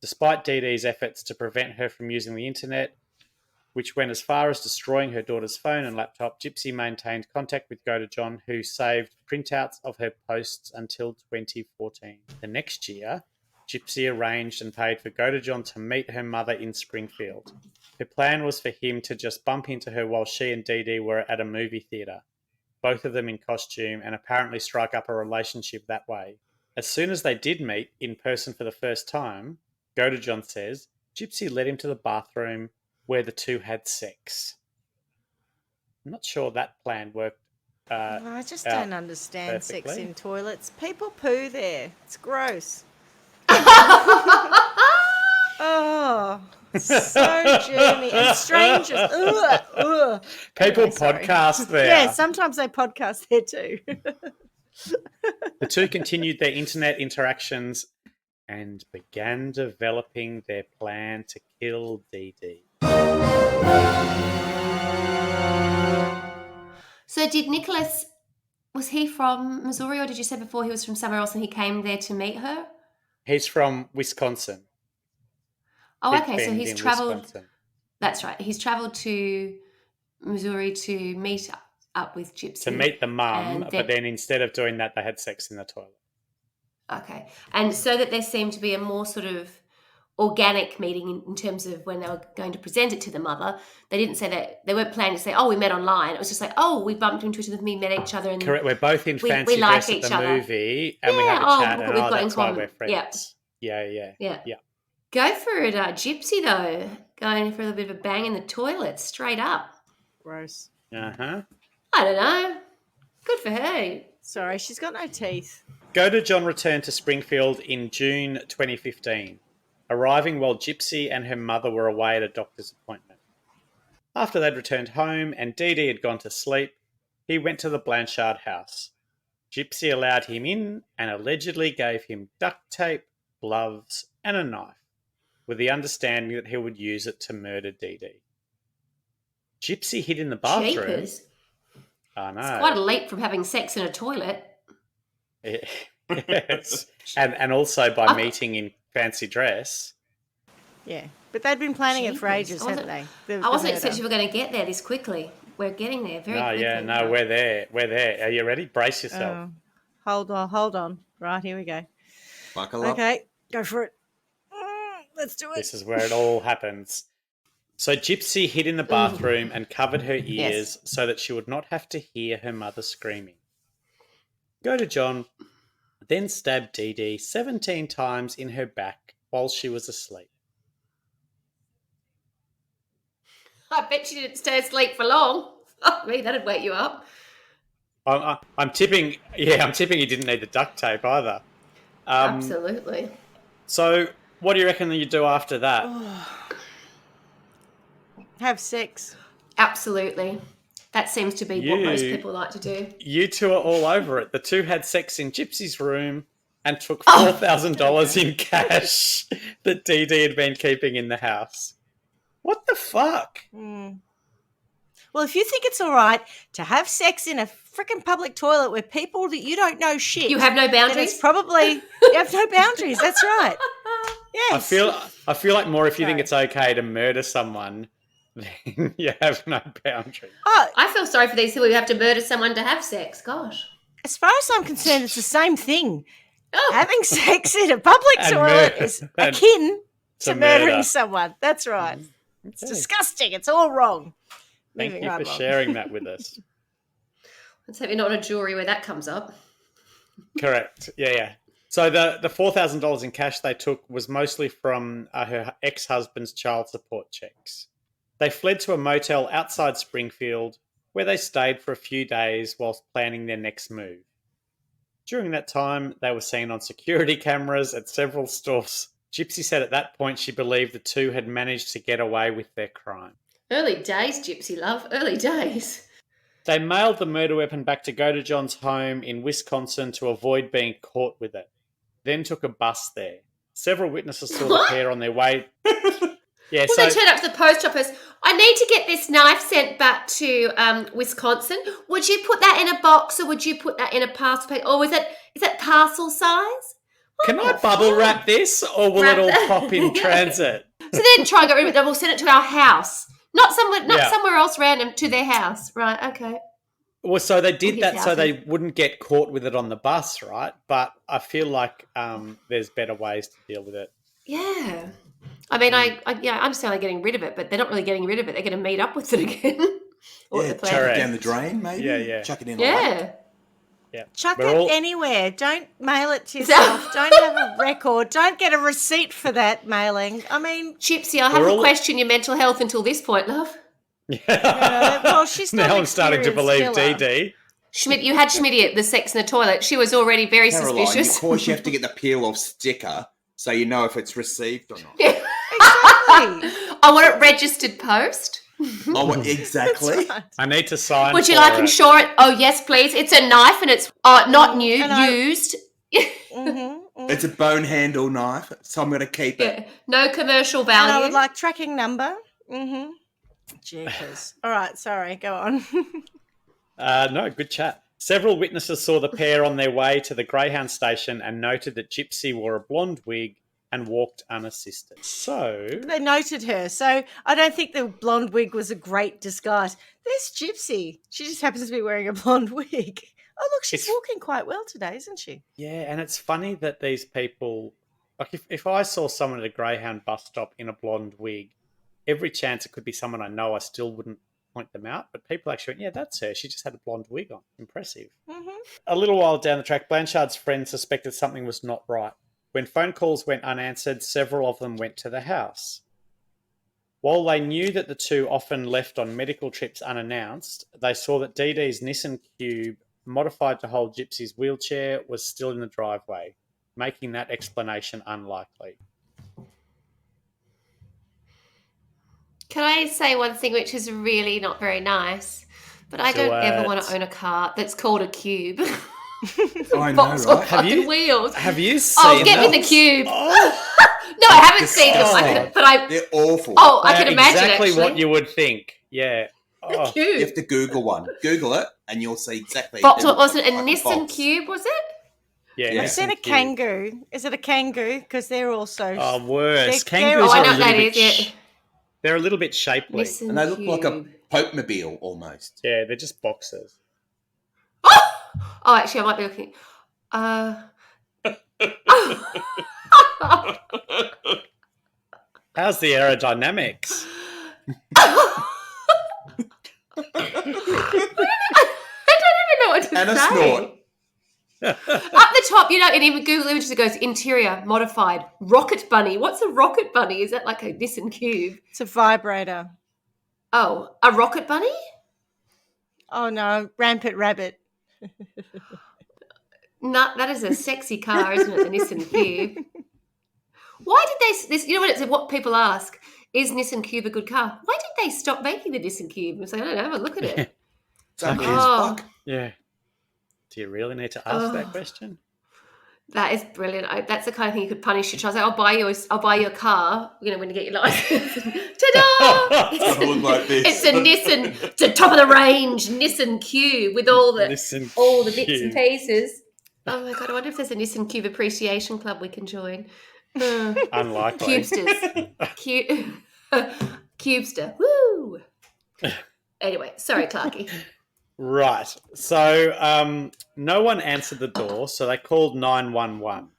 Despite Dee Dee's efforts to prevent her from using the internet, which went as far as destroying her daughter's phone and laptop, Gypsy maintained contact with Godejohn, who saved printouts of her posts until 2014. The next year, Gypsy arranged and paid for Godejohn to meet her mother in Springfield. Her plan was for him to just bump into her while she and Dee Dee were at a movie theatre, both of them in costume, and apparently strike up a relationship that way. As soon as they did meet in person for the first time, Godejohn says, Gypsy led him to the bathroom where the two had sex. I'm not sure that plan worked. I just don't understand perfectly. sex in toilets. People poo there. It's gross. Oh, so germy. And strangers. Ugh, ugh. People Anyway, sorry. podcast there. Yeah, sometimes they podcast there too. The two continued their internet interactions and began developing their plan to kill Dee Dee. So did Nicholas, was he from Missouri, or did you say before he was from somewhere else and he came there to meet her? He's from Wisconsin. Oh, Big okay, so Bend he's in travelled, Wisconsin. that's right, he's travelled to Missouri to meet up with Gypsy. To meet the mum, And but then instead of doing that, they had sex in the toilet. Okay. And so that there seemed to be a more sort of organic meeting in terms of when they were going to present it to the mother. They didn't say that, they weren't planning to say, oh, we met online. It was just like, oh, we bumped into each other, we met each other. And Correct. We're both in we fancy like dress at each the other. movie, and we Yeah, had a oh, chat, look and what we've got in that's why common. we're friends. Yeah. Go for it, Gypsy, though. Going for a little bit of a bang in the toilet, straight up. Gross. Uh-huh. I don't know. Good for her. Sorry, she's got no teeth. Godejohn returned to Springfield in June 2015, arriving while Gypsy and her mother were away at a doctor's appointment. After they'd returned home and Dee Dee had gone to sleep, he went to the Blanchard house. Gypsy allowed him in and allegedly gave him duct tape, gloves, and a knife, with the understanding that he would use it to murder Dee Dee. Gypsy hid in the bathroom. Jeepers. I know. It's quite a leap from having sex in a toilet. Yes. And also by meeting in fancy dress. Yeah, but they'd been planning it for Jeepers. ages, hadn't they? I wasn't expecting we were going to get there this quickly. We're getting there very quickly. Yeah, no, we're there. Are you ready? Brace yourself. Hold on. Right, here we go. Buckle up. Okay, go for it. Let's do it. This is where it all happens. So Gypsy hid in the bathroom and covered her ears so that she would not have to hear her mother screaming. Godejohn then stabbed Dee Dee 17 times in her back while she was asleep. I bet she didn't stay asleep for long. Fuck me, that'd wake you up. I'm tipping he didn't need the duct tape either. Absolutely. So what do you reckon that you do after that? Have sex. Absolutely. That seems to be what most people like to do. You two are all over it. The two had sex in Gypsy's room and took $4,000 in cash that Dee Dee had been keeping in the house. What the fuck? Well, if you think it's all right to have sex in a freaking public toilet with people that you don't know shit, You have no then boundaries? it's probably you have no boundaries. That's right. Yes. I feel like more if you think it's okay to murder someone, then you have no boundaries. Oh, I feel sorry for these people who have to murder someone to have sex. Gosh. as far as I'm concerned, it's the same thing. Oh. Having sex in a public And toilet murder. is akin to murdering murder. someone. That's right. It's Okay. disgusting. It's all wrong. Thank Moving you right for along. sharing that with us. Let's hope you're not on a jury where that comes up. Correct. Yeah. So the $4,000 in cash they took was mostly from her ex-husband's child support checks. They fled to a motel outside Springfield where they stayed for a few days whilst planning their next move. During that time, they were seen on security cameras at several stores. Gypsy said at that point she believed the two had managed to get away with their crime. Early days, Gypsy love. Early days. They mailed the murder weapon back to Godejohn's home in Wisconsin to avoid being caught with it, then took a bus there. Several witnesses saw the pair on their way. Yeah, Well, they turned up to the post office. I need to get this knife sent back to Wisconsin. Would you put that in a box or would you put that in a parcel pack? Or is that parcel size? can I bubble wrap this or will it all pop in transit? So then try and get rid of it. Then we'll send it to our house. Not somewhere else random, to their house. Right, okay. Well, so they did His that so house. they wouldn't get caught with it on the bus, right? But I feel like there's better ways to deal with it. Yeah. I mean, I understand they're getting rid of it, but they're not really getting rid of it. They're going to meet up with it again. Or Yeah, the chuck plan. it Correct. down the drain, maybe. Yeah. Chuck it in. A lake. Yeah. Yeah. Chuck We're it all- anywhere. Don't mail it to yourself. Don't have a record. Don't get a receipt for that mailing. I mean, Gypsy, I We're haven't all- questioned your mental health until this point, love. well, she's not Now an I'm starting to experienced believe killer. Dee Dee. Schmidt, you had Schmitty at the sex in the toilet. She was already very Caroline, suspicious. of course you have to get the peel-off sticker so you know if it's received or not. Exactly. I want it registered post. Oh, what, exactly. Right. I need to sign. Would you for like it. insure it? Oh, yes, please. It's a knife and it's not new, And I- used. It's a bone handle knife, so I'm going to keep it. Yeah. No commercial And I value. would like tracking number. Jeepers. All right, sorry, go on. No, good chat. Several witnesses saw the pair on their way to the Greyhound station and noted that Gypsy wore a blonde wig and walked unassisted. So, They noted her, so I don't think the blonde wig was a great disguise. There's Gypsy. She just happens to be wearing a blonde wig. Oh, look, she's It's- walking quite well today, isn't she? yeah, and it's funny that these people, like if I saw someone at a Greyhound bus stop in a blonde wig, every chance it could be someone I know, I still wouldn't point them out. But people actually went, yeah, that's her. She just had a blonde wig on. Impressive. A little while down the track, Blanchard's friends suspected something was not right. When phone calls went unanswered, several of them went to the house. While they knew that the two often left on medical trips unannounced, they saw that Dee Dee's Nissan Cube, modified to hold Gypsy's wheelchair, was still in the driveway, making that explanation unlikely. Can I say one thing which is really not very nice? But I Do don't ever it. want to own a car that's called a cube. I know, Box on right? fucking wheels. Have you seen Oh, get me the cube. Oh, No, I haven't seen them. disgusting. But I. They're awful. Oh, I they're can imagine exactly actually. what you would think. Yeah. A Oh, You cube. have to Google one. Google it, and you'll see exactly. Box, They what look was it? A like Nissan box. Cube, was it? yeah. Yeah. I've seen a Nissan Cube. kangaroo. Is it a kangaroo? Because they're also... Oh, worse. They're- Kangaroos Oh, I are know a what little that bit. is. Yeah. They're a little bit shapely. Nissan And they look like a Cube. Pope-mobile almost. Yeah, they're just boxes. Oh, actually, I might be looking. How's the aerodynamics? I don't even know what to And a say. snort. Up the top, in Google Images it goes interior modified rocket bunny. What's a rocket bunny? Is that like a Nissan Cube? It's a vibrator. Oh, a rocket bunny? Oh, no, rampant rabbit. No, that is a sexy car, isn't it? The Nissan Cube. Why did they? This, you know what? It's what people ask. is Nissan Cube a good car? Why did they stop making the Nissan Cube? I was like, I don't know, have a look at it. It's only his Oh. buck. Yeah. Do you really need to ask that question? That is brilliant. That's the kind of thing you could punish your child. Like, I'll buy you a car, when you get your license. Ta-da! It's gonna look like this. It's a Nissan, it's a top of the range Nissan Cube with all the bits and pieces. Oh my God, I wonder if there's a Nissan Cube appreciation club we can join. Unlikely. Cubesters. Cubester. Woo! Anyway, sorry, Clarky. Right. So no one answered the door, so they called 911.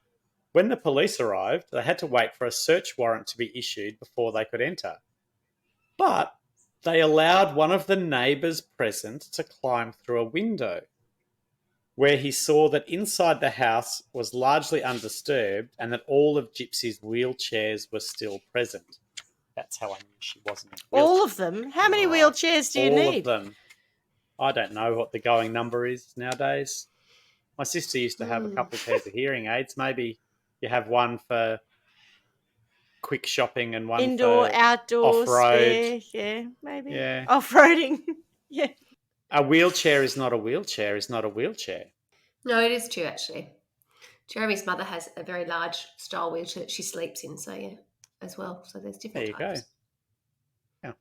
When the police arrived, they had to wait for a search warrant to be issued before they could enter. But they allowed one of the neighbours present to climb through a window, where he saw that inside the house was largely undisturbed and that all of Gypsy's wheelchairs were still present. That's how I knew she wasn't in a wheelchair. All of them? How many wheelchairs do you All need? of them. I don't know what the going number is nowadays. My sister used to have a couple of pairs of hearing aids. Maybe you have one for quick shopping and one Indoor, for outdoors. off-road. Yeah, maybe. Yeah. Off-roading. Yeah. A wheelchair is not a wheelchair, is not a wheelchair. No, it is true, actually. Jeremy's mother has a very large style wheelchair that she sleeps in, so yeah, as well. So there's different There you types. go.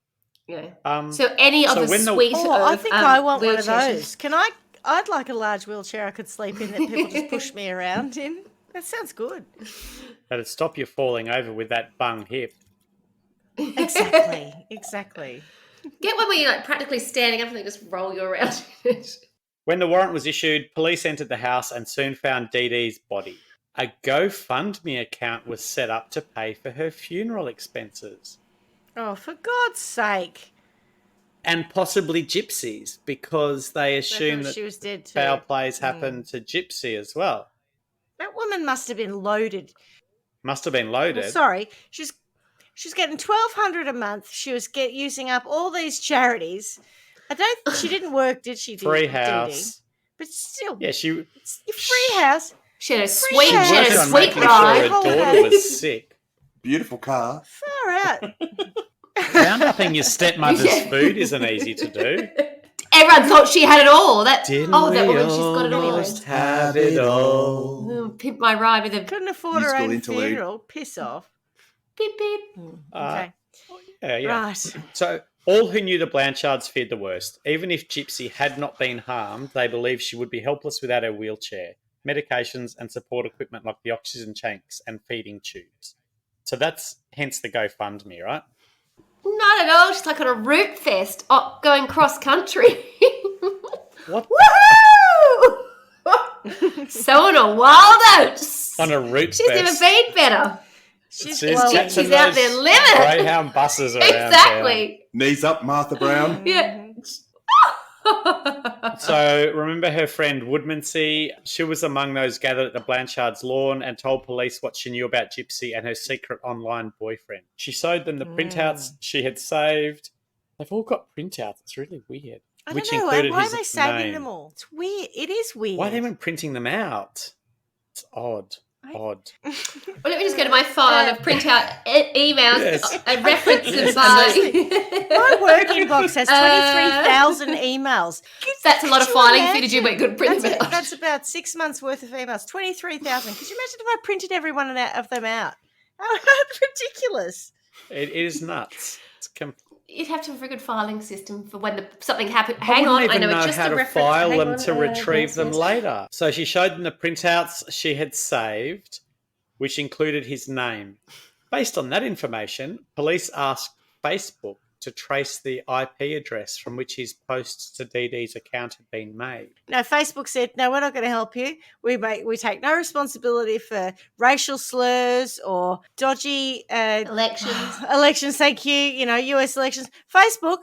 Yeah. Yeah. So any of so the when the- suite Oh, of I think I want one of wheelchairs- those. I'd like a large wheelchair I could sleep in that people just push me around in. That sounds good. That'd stop you falling over with that bung hip. Exactly. Get one where you're practically standing up and they just roll you around in it. When the warrant was issued, police entered the house and soon found Dee Dee's body. A GoFundMe account was set up to pay for her funeral expenses. Oh, for God's sake. And possibly Gypsy's, because they assume thought she that was dead too. foul plays happened to Gypsy as well. That woman must have been loaded. Must have been loaded. Well, sorry. She's getting $1,200 a month. She was using up all these charities. She didn't work, did she? Free Dee Dee? house. But still. Yeah, she It's your free house. She had a Free sweet, house. she had worked a on sweet making sure ride. her daughter Holiday. was sick. Beautiful car. Far out. Round upping your stepmother's food isn't easy to do. Everyone thought she had it all. That Didn't that we woman, she's got it all. almost have it all? Oh, pimp my ride with a Couldn't afford her Musical own interlude. funeral. Piss off. beep beep. Okay. Yeah. Right. So all who knew the Blanchards feared the worst. Even if Gypsy had not been harmed, they believed she would be helpless without her wheelchair, medications and support equipment like the oxygen tanks and feeding tubes. So that's hence the GoFundMe, right? Not at all. She's like on a root fest, going cross country. What? Woohoo! Sowing a wild oats. On a route She's never been better. She's She's well, catching she's out those there living. Greyhound buses around Exactly. Knees up, Martha Brown. Yeah. town. So remember her friend Woodmansey? She was among those gathered at the Blanchards' lawn and told police what she knew about Gypsy and her secret online boyfriend. She showed them the printouts she had saved. They've all got printouts. It's really weird. I Which don't know. included Why his are they saving name. them all? It's weird. It is weird. Why are they even printing them out? It's odd. Odd. Well, let me just go to my file and print out emails Yes. and references Yes. My by. work inbox has 23,000 emails. That's a lot of Could you filing for you to imagine? do, but good print them out. That's about 6 months worth of emails. 23,000. Could you imagine if I printed every one of them out? How ridiculous. It is nuts. It's You'd have to have a very good filing system for when something happened. I Hang on, wouldn't I even know it's know just how a to reference. file Hang them on, to retrieve yes, them yes. later. So she showed them the printouts she had saved, which included his name. Based on that information, police asked Facebook to trace the IP address from which his posts to Dee Dee's account had been made. No, Facebook said, no, we're not going to help you. We take no responsibility for racial slurs or dodgy Elections. Thank you. US elections. Facebook,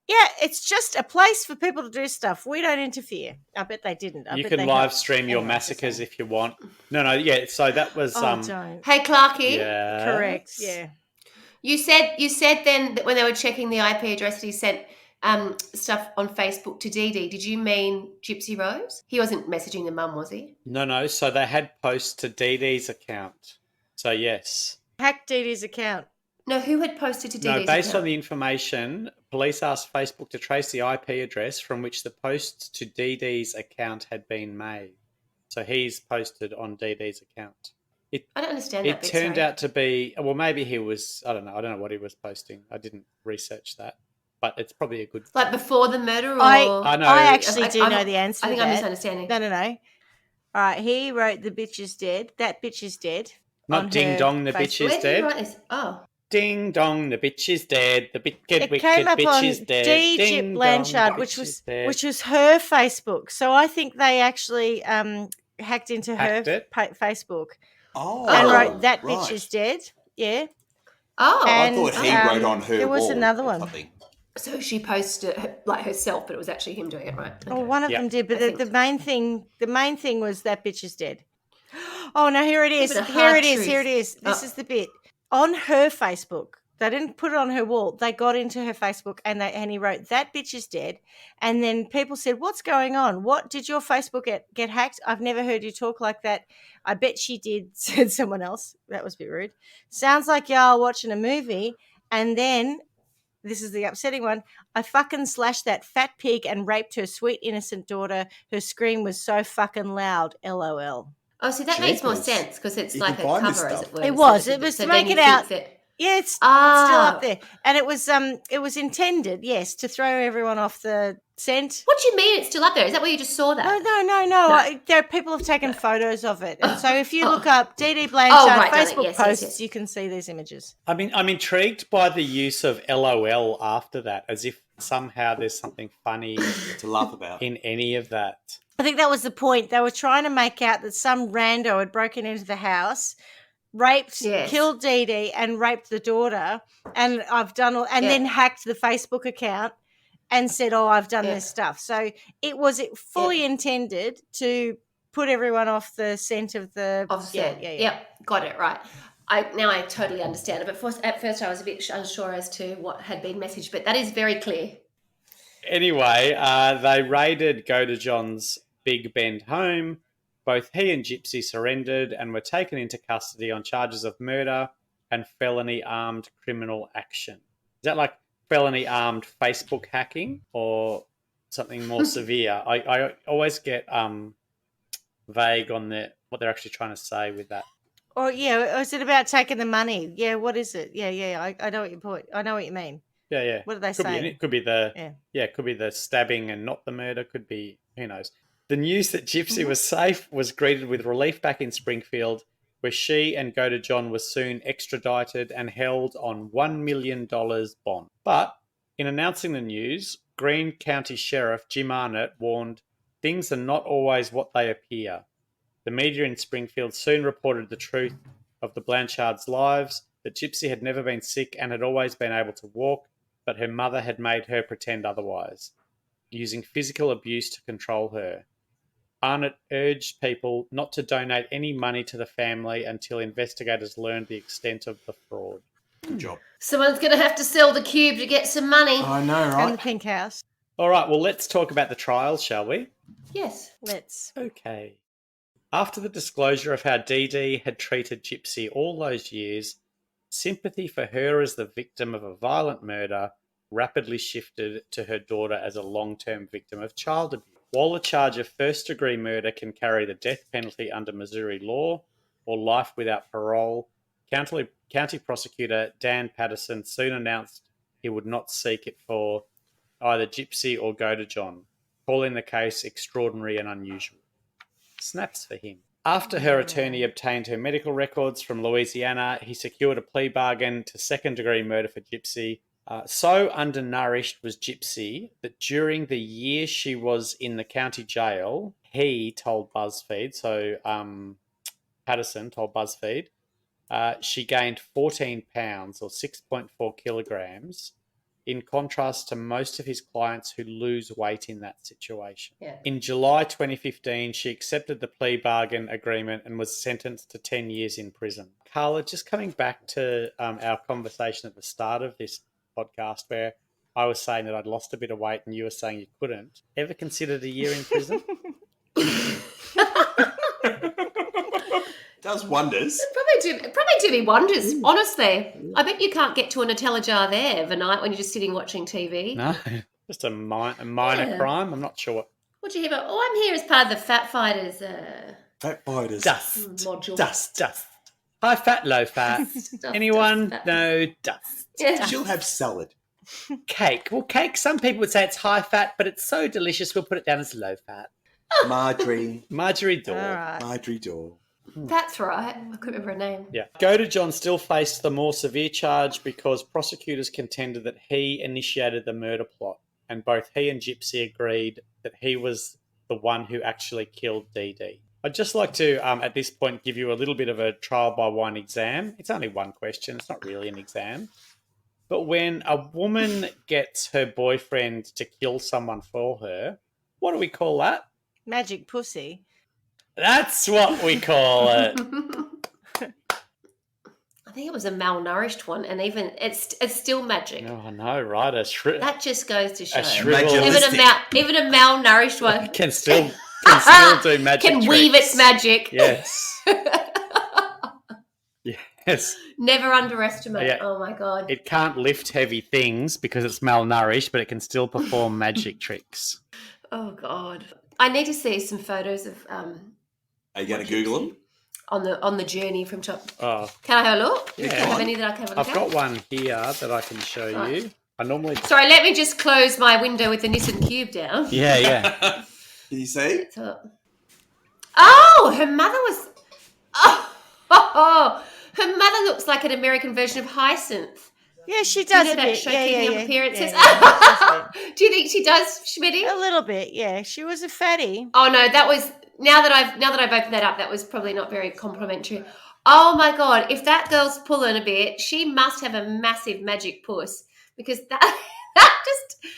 yeah, it's just a place for people to do stuff. We don't interfere. I bet they didn't. You can live stream your Anyway, massacres if you want. No, yeah. So that was don't. Hey, Clarky. yeah. Correct. Yeah. You said then that when they were checking the IP address that he sent stuff on Facebook to Dee Dee, did you mean Gypsy Rose? He wasn't messaging the mum, was he? No. So they had posts to Dee Dee's account. So yes. Hack Dee Dee's account. No, who had posted to Dee No, Dee's based account? on the information, police asked Facebook to trace the IP address from which the posts to Dee Dee's account had been made. So he's posted on Dee Dee's account. I don't understand that It bit, turned sorry. out to be, well, maybe he was, I don't know what he was posting. I didn't research that, but it's probably a good. Like before the murder, or I know. I actually do I'm- know the answer I think to I'm that. misunderstanding. No. All right, he wrote "The bitch is dead." That bitch is dead. Not on ding her dong, the bitch Facebook. is Where did you dead. write this? Oh, Ding dong, the bitch is dead. The wicked, It wicked came up bitch on is dead. Dee Dee Ding Blanchard, dong, the which bitch is was dead. her Facebook. So I think they actually hacked into Hacked her it? Facebook Oh, and wrote "That right. bitch is dead." Yeah, oh. I and thought he wrote on her there was wall another or one. something. So she posted it like herself, but it was actually him doing it, right? Okay. Oh, one of Yep. them did, but I the think main thing was "That bitch is dead." Oh no, here it is. Bit of Here hard it is. Here it truth. is. This Oh. is the bit on her Facebook. They didn't put it on her wall. They got into her Facebook and he wrote, "That bitch is dead." And then people said, "What's going on? What did your Facebook get hacked? I've never heard you talk like that." "I bet she did," said someone else. That was a bit rude. "Sounds like y'all watching a movie." And then this is the upsetting one. "I fucking slashed that fat pig and raped her sweet innocent daughter. Her scream was so fucking loud. LOL. Oh, see, that makes more Jeepers. sense because it's You like can a find this cover, as stuff. it were. It so was. that It was so to then make you it out. think that, Yeah, it's still up Ah. there, and it was intended, yes, to throw everyone off the scent. What do you mean it's still up there? Is that where you just saw that? No. There people have taken photos of it, and so if you look up Dee Dee Oh, Blanchard right, darling. Facebook Yes, posts, yes. you can see these images. I mean, I'm intrigued by the use of LOL after that, as if somehow there's something funny To laugh about. in any of that. I think that was the point. They were trying to make out that some rando had broken into the house, raped, Yes. killed Dee Dee, and raped the daughter, and then hacked the Facebook account and said, "Oh, I've done this stuff." So it was fully intended to put everyone off the scent of the. Offset. Yeah. Yep, got it right. Now I totally understand it, but at first I was a bit unsure as to what had been messaged, but that is very clear. Anyway, they raided Goda John's Big Bend home. Both he and Gypsy surrendered and were taken into custody on charges of murder and felony armed criminal action. Is that like felony armed Facebook hacking or something more severe? I always get vague on what they're actually trying to say with that. Or is it about taking the money? Yeah, what is it? Yeah. I know what your point. I know what you mean. Yeah. What are they saying? It could be it could be the stabbing and not the murder. Could be, who knows. The news that Gypsy was safe was greeted with relief back in Springfield, where she and Goda John were soon extradited and held on $1 million bond. But in announcing the news, Greene County Sheriff Jim Arnott warned, "Things are not always what they appear." The media in Springfield soon reported the truth of the Blanchards' lives, that Gypsy had never been sick and had always been able to walk, but her mother had made her pretend otherwise, using physical abuse to control her. Arnott urged people not to donate any money to the family until investigators learned the extent of the fraud. Good job. Someone's going to have to sell the cube to get some money. I know, And the right? pink house. All right, well, let's talk about the trials, shall we? Yes. Let's. Okay. After the disclosure of how Dee Dee had treated Gypsy all those years, sympathy for her as the victim of a violent murder rapidly shifted to her daughter as a long-term victim of child abuse. While the charge of first-degree murder can carry the death penalty under Missouri law or life without parole, County Prosecutor Dan Patterson soon announced he would not seek it for either Gypsy or Goda John, calling the case extraordinary and unusual. Snaps for him. After her attorney obtained her medical records from Louisiana, he secured a plea bargain to second-degree murder for Gypsy. So undernourished was Gypsy that during the year she was in the county jail, he told BuzzFeed, Patterson told BuzzFeed, she gained 14 pounds or 6.4 kilograms, in contrast to most of his clients who lose weight in that situation. Yeah. In July 2015, she accepted the plea bargain agreement and was sentenced to 10 years in prison. Carla, just coming back to our conversation at the start of this podcast where I was saying that I'd lost a bit of weight and you were saying you couldn't. Ever considered a year in prison? Does wonders. It probably probably do me wonders, honestly. I bet you can't get to a Nutella jar there of a night when you're just sitting watching TV. No, just a minor crime. I'm not sure. What do you hear about? Oh, I'm here as part of the Fat Fighters Fat fighters. module. Dust. High fat, low fat. Anyone? Dust. No, dust. Yeah. She'll have salad. Cake. Well, cake, some people would say it's high fat, but it's so delicious, we'll put it down as low fat. Marjorie. Marjorie Daw. All right. Marjorie Daw. That's right. I couldn't remember her name. Yeah. Goda John still faced the more severe charge because prosecutors contended that he initiated the murder plot, and both he and Gypsy agreed that he was the one who actually killed Dee Dee. I'd just like to, at this point, give you a little bit of a trial by one exam. It's only one question. It's not really an exam. But when a woman gets her boyfriend to kill someone for her, what do we call that? Magic pussy. That's what we call it. I think it was a malnourished one, and even it's still magic. Oh, I know, right? That just goes to show. shriveled- Even a malnourished one can still do magic can weave tricks. its magic. Yes. Yes. Never underestimate. Yeah. Oh my god. It can't lift heavy things because it's malnourished, but it can still perform magic tricks. Oh god. I need to see some photos of Are you going to Google them? on the journey from top. Oh, Can I have a look? Yeah. Do you have any that I can have a look I've got one here that I can show you. I normally... Sorry, let me just close my window with the Nissan Cube down. Yeah. Can you see? Oh, her mother was... Oh, her mother looks like an American version of Hyacinth. Yeah, she does You a know that bit. show, Yeah, Keeping yeah. Up Appearances? Yeah, Do you think she does, Schmitty? a little bit. Yeah, she was a fatty. Oh no, that was now that I've opened that up, that was probably not very complimentary. Oh my god, if that girl's pulling a bit, she must have a massive magic puss because that just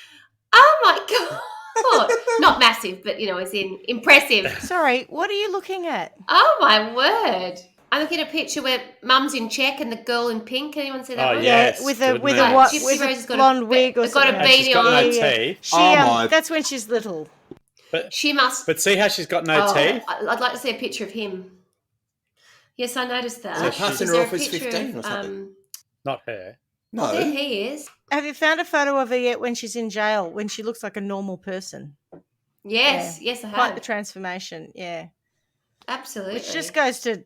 oh my god. Not massive, but as in impressive. Sorry, what are you looking at? Oh my word. I'm looking at a picture where mum's in check and the girl in pink. Anyone see that Oh, one? yeah. Yeah, Yes, with good a with name. a what Gypsy with Rose a has got blonde wig or got a something. beanie She's got no on. teeth. She, my- that's when she's little. She must. But see how she's got no teeth? I'd like to see a picture of him. Yes, I noticed that. So passing Is her there off a as picture 15 or of, something? Not her. No. There he is. Have you found a photo of her yet when she's in jail, when she looks like a normal person? Yes, yes, I Quite the have. transformation, yeah. Absolutely. Which just goes to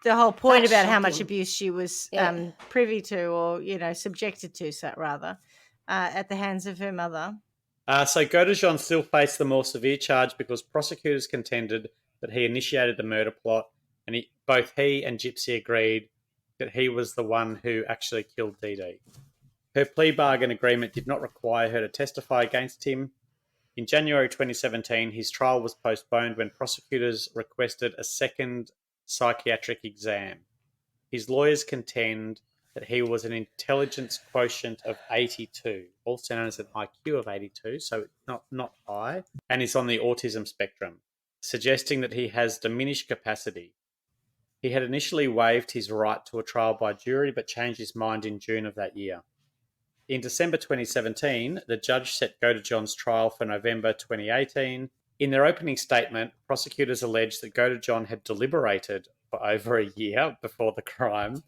the whole point That's about how much shocking. abuse she was Yeah. privy to, or subjected to, at the hands of her mother. So Godejean still faced the more severe charge because prosecutors contended that he initiated the murder plot, and both he and Gypsy agreed that he was the one who actually killed Dee Dee. Her plea bargain agreement did not require her to testify against him. In January 2017, his trial was postponed when prosecutors requested a second psychiatric exam. His lawyers contend that he was an intelligence quotient of 82, also known as an IQ of 82, so not high, and is on the autism spectrum, suggesting that he has diminished capacity. He had initially waived his right to a trial by jury, but changed his mind in June of that year. In December 2017, the judge set Godejean's trial for November 2018. In their opening statement, prosecutors alleged that Godejean had deliberated for over a year before the crime,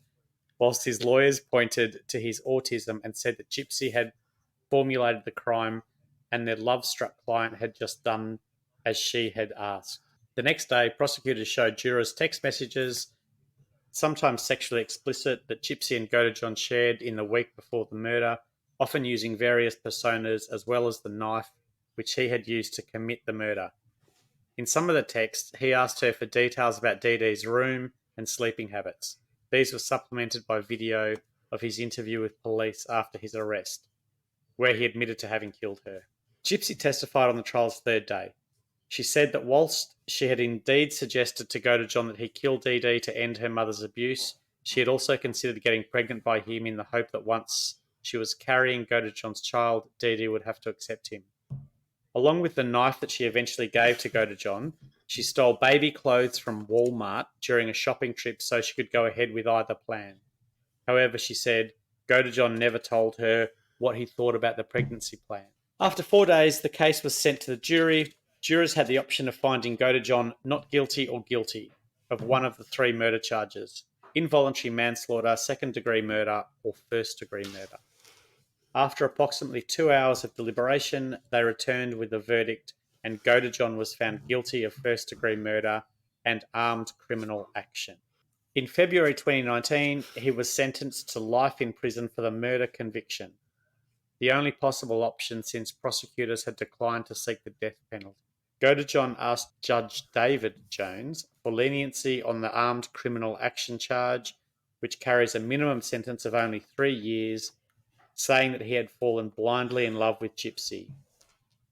whilst his lawyers pointed to his autism and said that Gypsy had formulated the crime and their love-struck client had just done as she had asked. The next day, prosecutors showed jurors text messages, sometimes sexually explicit, that Gypsy and Godejean shared in the week before the murder, often using various personas as well as the knife which he had used to commit the murder. In some of the texts, he asked her for details about Dee Dee's room and sleeping habits. These were supplemented by video of his interview with police after his arrest, where he admitted to having killed her. Gypsy testified on the trial's third day. She said that whilst she had indeed suggested to Godejean that he kill Dee Dee to end her mother's abuse, she had also considered getting pregnant by him in the hope that once she was carrying Godejean's child, Dee Dee would have to accept him. Along with the knife that she eventually gave to Godejean, she stole baby clothes from Walmart during a shopping trip so she could go ahead with either plan. However, she said Godejean never told her what he thought about the pregnancy plan. After 4 days, the case was sent to the jury. Jurors had the option of finding Godejean not guilty or guilty of one of the three murder charges. involuntary manslaughter, second-degree murder, or first-degree murder. After approximately 2 hours of deliberation, they returned with a verdict, and Godejohn was found guilty of first-degree murder and armed criminal action. In February 2019, he was sentenced to life in prison for the murder conviction, the only possible option since prosecutors had declined to seek the death penalty. Godejohn asked Judge David Jones for leniency on the armed criminal action charge, which carries a minimum sentence of only 3 years, saying that he had fallen blindly in love with Gypsy.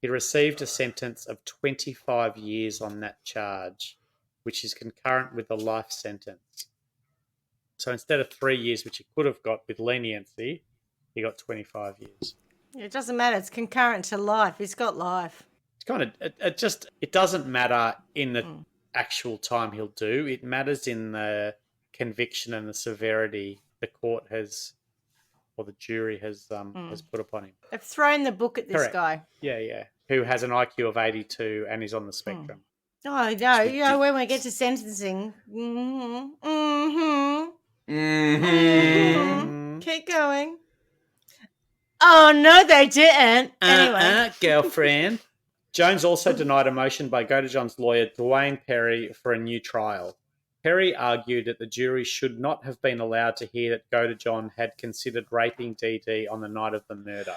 He received a sentence of 25 years on that charge, which is concurrent with the life sentence. So instead of 3 years, which he could have got with leniency, he got 25 years. It doesn't matter. It's concurrent to life. He's got life. It's kind of it doesn't matter in the actual time he'll do. It matters in the conviction and the severity the court has, or the jury has put upon him. They've thrown the book at this Correct. guy. Yeah, who has an IQ of 82 and is on the spectrum. Oh no! You know, when we get to sentencing, keep going. Oh no, they didn't. Anyway, Girlfriend. Jones also denied a motion by Godejohn's lawyer, Dwayne Perry, for a new trial. Perry argued that the jury should not have been allowed to hear that Godejohn had considered raping Dee Dee on the night of the murder.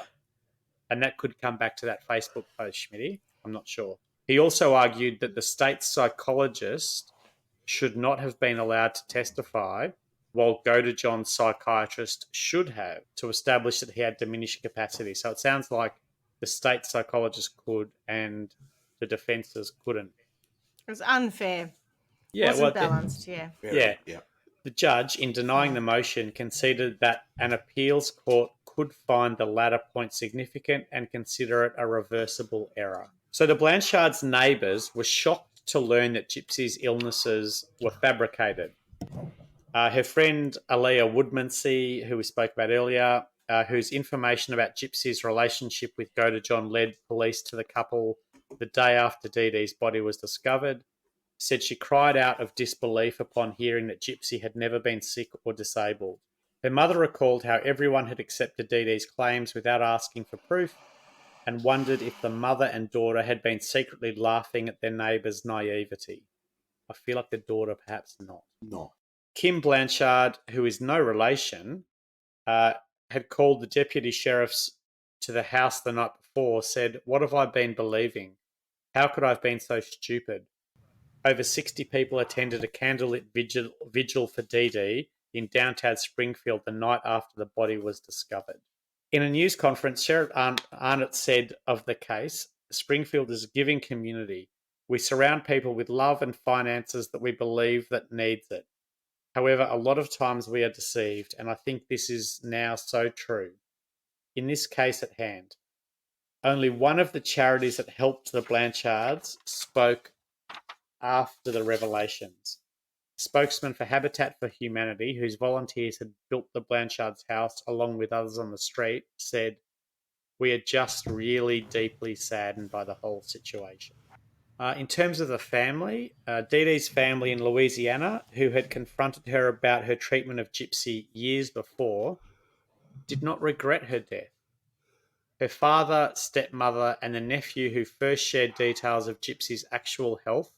And that could come back to that Facebook post, Schmitty. I'm not sure. He also argued that the state's psychologist should not have been allowed to testify, while Godejohn's psychiatrist should have, to establish that he had diminished capacity. So it sounds like the state psychologist could and the defences couldn't. it was unfair. Yeah, Wasn't balanced. Yeah. The judge, in denying the motion, conceded that an appeals court could find the latter point significant and consider it a reversible error. So the Blanchards' neighbours were shocked to learn that Gypsy's illnesses were fabricated. Her friend Aaliyah Woodmansey, who we spoke about earlier, whose information about Gypsy's relationship with Godejohn led police to the couple the day after Dee Dee's body was discovered, said she cried out of disbelief upon hearing that Gypsy had never been sick or disabled. Her mother recalled how everyone had accepted Dee Dee's claims without asking for proof, and wondered if the mother and daughter had been secretly laughing at their neighbour's naivety. I feel like the daughter perhaps not. No. Kim Blanchard, who is no relation, had called the deputy sheriffs to the house the night before, said, "What have I been believing? How could I have been so stupid?" Over 60 people attended a candlelit vigil for Dee Dee in downtown Springfield the night after the body was discovered. In a news conference, Sheriff Arnott said of the case, "Springfield is a giving community. We surround people with love and finances that we believe that needs it. However, a lot of times we are deceived, and I think this is now so true. In this case at hand, only one of the charities that helped the Blanchards spoke after the revelations. A spokesman for Habitat for Humanity, whose volunteers had built the Blanchards' house along with others on the street, said, "We are just really deeply saddened by the whole situation." In terms of the family, Dee Dee's family in Louisiana, who had confronted her about her treatment of Gypsy years before, did not regret her death. Her father, stepmother, and the nephew who first shared details of Gypsy's actual health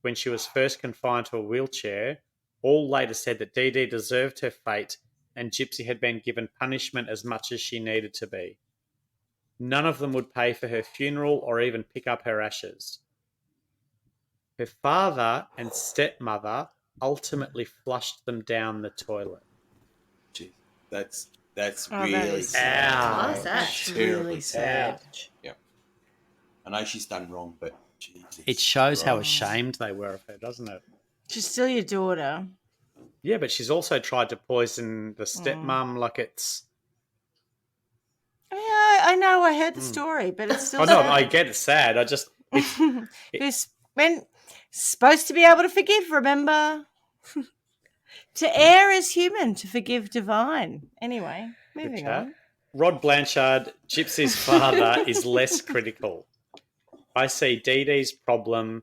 when she was first confined to a wheelchair, all later said that Dee Dee deserved her fate and Gypsy had been given punishment as much as she needed to be. None of them would pay for her funeral or even pick up her ashes. Her father and stepmother ultimately flushed them down the toilet. Gee, that's Oh, really that is sad. That's terribly really sad. Yeah. I know she's done wrong, but Jesus It shows how Christ. ashamed they were of her, doesn't it? She's still your daughter. Yeah, but she's also tried to poison the stepmom like it's... Yeah, I know. I heard the story, but it's still Oh, no, sad. I get it's sad. I just... Who's supposed to be able to forgive, remember? To err is human, to forgive divine. Anyway, moving on. Rod Blanchard, Gypsy's father, is less critical. I see Dee Dee's problem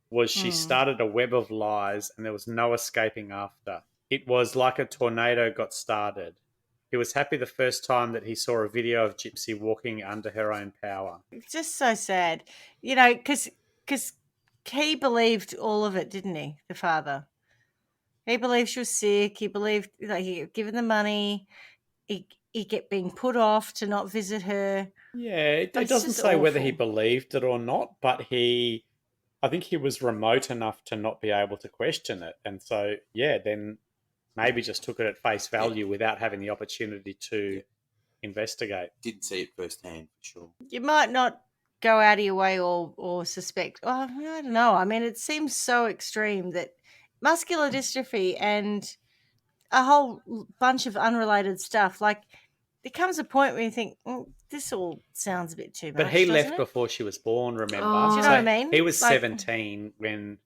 was she started a web of lies and there was no escaping after. It was like a tornado got started. He was happy the first time that he saw a video of Gypsy walking under her own power. It's just so sad, you know, because he believed all of it, didn't he? The father. He believed she was sick. He believed like he got given the money. He kept being put off to not visit her. Yeah, it It's doesn't just say whether he awful. believed it or not, but I think he was remote enough to not be able to question it. And so, yeah, then maybe just took it at face value without having the opportunity to investigate. Didn't see it firsthand, for sure. You might not go out of your way or suspect. Oh, I don't know. I mean, it seems so extreme that muscular dystrophy and a whole bunch of unrelated stuff. Like, there comes a point where you think, this all sounds a bit too much. But he left doesn't it? before she was born, remember? Oh. Do you know what I mean? He was Like- 17 when...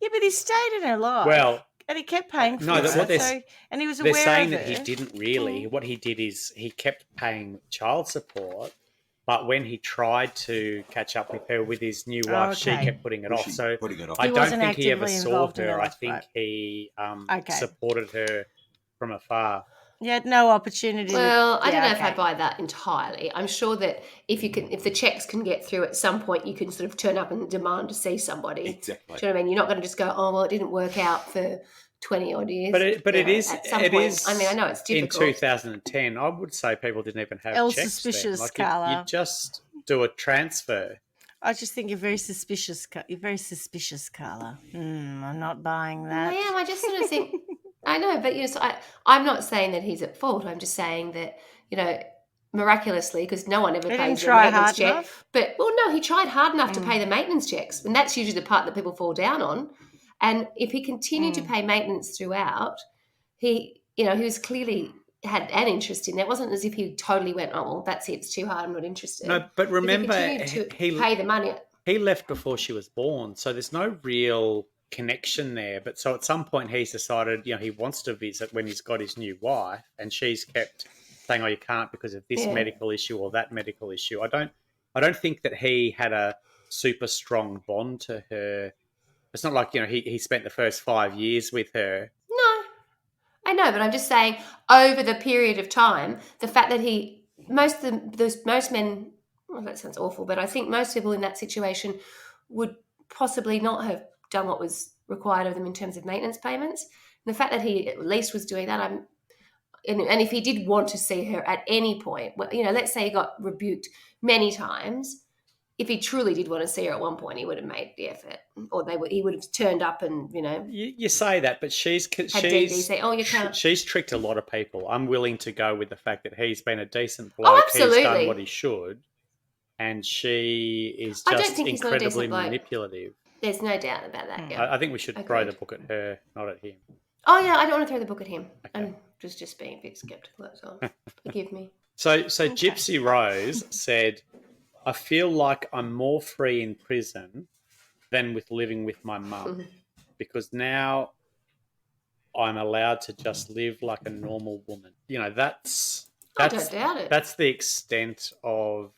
Yeah, but he stayed in her life. Well... And he kept paying for No, it. what they're- So, and he was aware They're saying of that he her. didn't really. What he did is he kept paying child support, but when he tried to catch up with her with his new wife, she Okay. kept putting it off. So Putting it off. I He don't wasn't think he ever actively saw involved in her. her I life, think right. he Okay. supported her from afar. You had no opportunity. Well, I don't know if I okay. buy that entirely. I'm sure that if the checks can get through at some point, you can sort of turn up and demand to see somebody. Exactly. Do you know what I mean? You're not going to just go, oh, well, it didn't work out for 20 odd years. But it is. At some It point. is. I mean, I know it's in difficult. 2010. I would say people didn't even have El checks suspicious, then. Like Carla. you just do a transfer. I just think you're very suspicious. You're very suspicious, Carla. I'm not buying that. I am. I just sort of think, I know, but so I'm not saying that he's at fault. I'm just saying that, miraculously, because no one ever He pays didn't the try maintenance hard check. enough? But, well, no, he tried hard enough to pay the maintenance checks. And that's usually the part that people fall down on. And if he continued to pay maintenance throughout, he was clearly had an interest in it. It wasn't as if he totally went, oh, well, that's it, it's too hard, I'm not interested. No, but remember, if he continued to pay the money. he left before she was born, so there's no real connection there. But so at some point he's decided, he wants to visit when he's got his new wife, and she's kept saying, "Oh, you can't because of this medical issue or that medical issue." I don't think that he had a super strong bond to her. It's not like he spent the first 5 years with her. No, I know, but I'm just saying over the period of time, the fact that most men, well, that sounds awful, but I think most people in that situation would possibly not have done what was required of them in terms of maintenance payments. And the fact that he at least was doing that, and if he did want to see her at any point, let's say he got rebuked many times, if he truly did want to see her at one point, he would have made the effort, or he would have turned up and You say that, but she's Dee Dee say, "Oh, you can't." She's tricked a lot of people. I'm willing to go with the fact that he's been a decent bloke. Absolutely. He's done what he should, and she is I don't just think he's not a incredibly decent bloke. manipulative. There's no doubt about that. Yeah. I think we should throw Agreed. the book at her, not at him. Oh yeah, I don't want to throw the book at him. I'm just being a bit skeptical. That's all. Forgive me. So Gypsy Rose said, "I feel like I'm more free in prison than with living with my mum, because now I'm allowed to just live like a normal woman." That's I don't doubt it. That's the extent of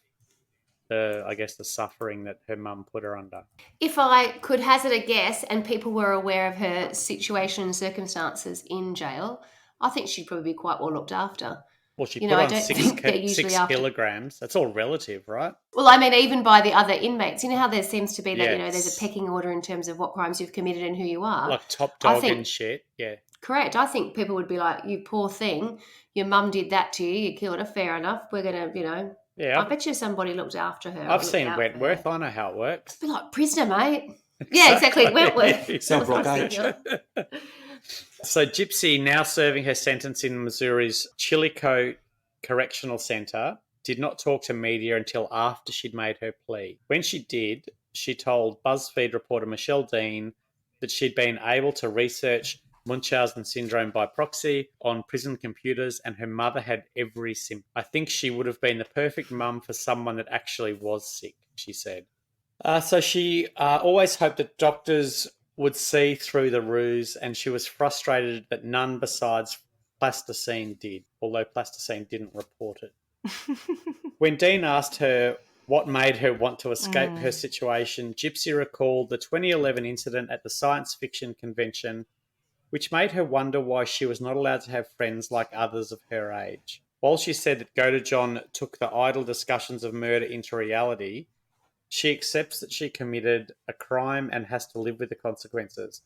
the suffering that her mum put her under. If I could hazard a guess, and people were aware of her situation and circumstances in jail, I think she'd probably be quite well looked after. Well, she You put know, I on don't 6 think they're usually after- kilograms. That's all relative, right? Well, I mean, even by the other inmates. You know how there seems to be that, Yes. there's a pecking order in terms of what crimes you've committed and who you are. Like top I dog think- and shit. Yeah. Correct. I think people would be like, you poor thing, your mum did that to you, you killed her, fair enough. We're going to, Yeah. I bet you somebody looked after her. I've looked seen out for her. Wentworth. I know how it works. Be like, prisoner, mate. Yeah, exactly. Wentworth. Cell block H. So Gypsy, now serving her sentence in Missouri's Chillicothe Correctional Center, did not talk to media until after she'd made her plea. When she did, she told BuzzFeed reporter Michelle Dean that she'd been able to research Munchausen syndrome by proxy on prison computers, and her mother had every symptom. "I think she would have been the perfect mum for someone that actually was sick," she said. So she always hoped that doctors would see through the ruse, and she was frustrated that none besides Plasticine did, although Plasticine didn't report it. When Dean asked her what made her want to escape her situation, Gypsy recalled the 2011 incident at the science fiction convention which made her wonder why she was not allowed to have friends like others of her age. While she said that Godejohn took the idle discussions of murder into reality, she accepts that she committed a crime and has to live with the consequences.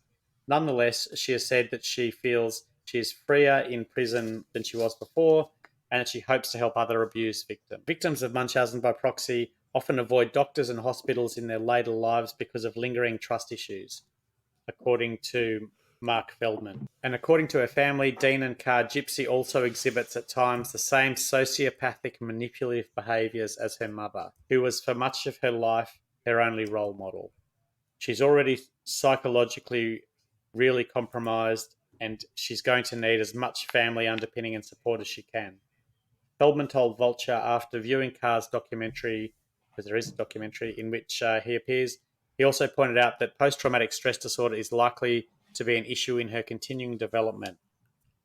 Nonetheless, she has said that she feels she is freer in prison than she was before, and that she hopes to help other abuse victims. Victims of Munchausen by proxy often avoid doctors and hospitals in their later lives because of lingering trust issues, according to Mark Feldman. And according to her family, Dean and Carr, Gypsy also exhibits at times the same sociopathic manipulative behaviours as her mother, who was for much of her life her only role model. She's already psychologically really compromised, and she's going to need as much family underpinning and support as she can. Feldman told Vulture after viewing Carr's documentary, because there is a documentary in which he appears, he also pointed out that post-traumatic stress disorder is likely to be an issue in her continuing development.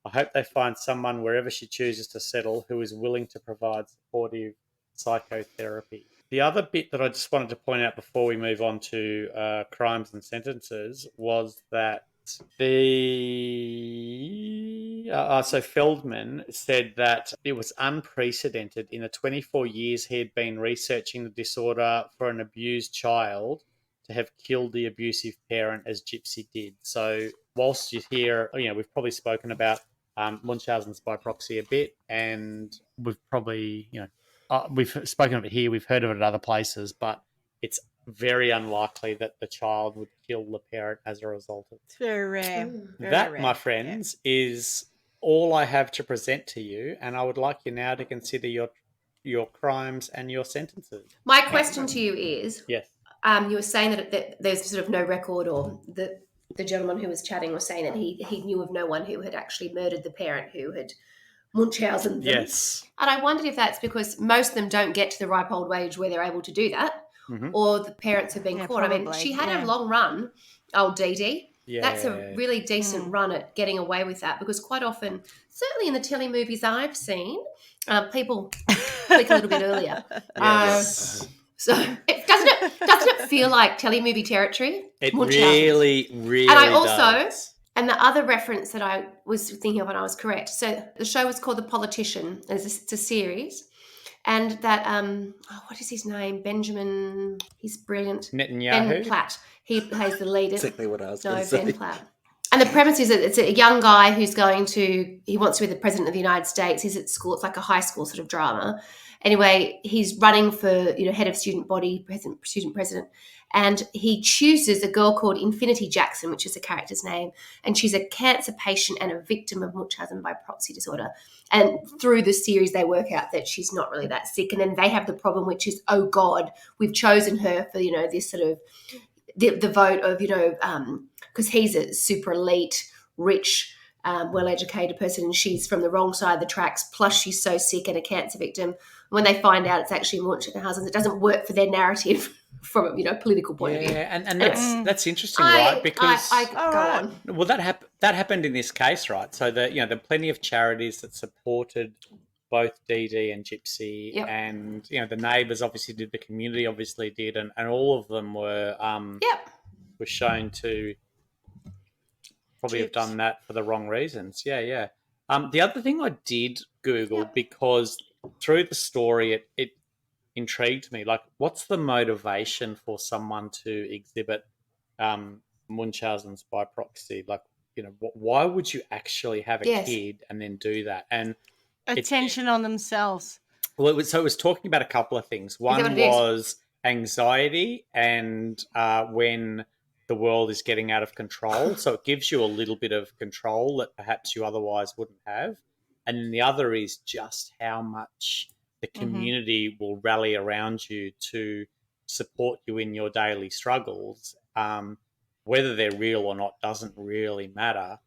I hope they find someone wherever she chooses to settle who is willing to provide supportive psychotherapy. The other bit that I just wanted to point out before we move on to crimes and sentences was that so Feldman said that it was unprecedented in the 24 years he had been researching the disorder for an abused child to have killed the abusive parent as Gypsy did. So whilst you hear, we've probably spoken about Munchausen's by proxy a bit, and we've probably, we've spoken of it here, we've heard of it at other places, but it's very unlikely that the child would kill the parent as a result of it. It's very rare. That, rare. My friends, is all I have to present to you, and I would like you now to consider your crimes and your sentences. My question to you is, yes, you were saying that there's sort of no record, or the gentleman who was chatting was saying that he knew of no one who had actually murdered the parent who had Munchausen them. Yes. And I wondered if that's because most of them don't get to the ripe old age where they're able to do that. Mm-hmm. Or the parents have been caught. Probably. I mean, she had a long run, old Dee Dee. Yeah. That's a really decent run at getting away with that, because quite often, certainly in the telly movies I've seen, people click a little bit earlier. Yes. So doesn't it feel like telly movie territory? It really and I also does. And the other reference that I was thinking of, and I was correct. So the show was called The Politician. It's a series. And that, what is his name? Benjamin, he's brilliant. Netanyahu? Ben Platt. He plays the lead. Exactly what I was going to say. Ben Platt. And the premise is that it's a young guy who's he wants to be the president of the United States. He's at school. It's like a high school sort of drama. Anyway, he's running for, head of student body, student president. And he chooses a girl called Infinity Jackson, which is the character's name. And she's a cancer patient and a victim of Munchausen by proxy disorder. And through the series, they work out that she's not really that sick. And then they have the problem, which is, oh, God, we've chosen her for, this sort of the vote of, because he's a super elite, rich, well-educated person, and she's from the wrong side of the tracks, plus she's so sick and a cancer victim. When they find out it's actually Munchausen, it doesn't work for their narrative from a political point of view. Yeah, and that's interesting, right? Because go on. Well, that happened in this case, right? So there are plenty of charities that supported both Dee Dee and Gypsy, yep. and the neighbours obviously did, the community obviously did, and all of them were were shown to probably have done that for the wrong reasons. Yeah. The other thing I did Google because through the story it intrigued me. Like, what's the motivation for someone to exhibit Munchausen's by proxy? Like, why would you actually have a kid and then do that? And attention on themselves. Well, it was talking about a couple of things. One was anxiety and when the world is getting out of control. So it gives you a little bit of control that perhaps you otherwise wouldn't have. And then the other is just how much the community will rally around you to support you in your daily struggles. Whether they're real or not doesn't really matter.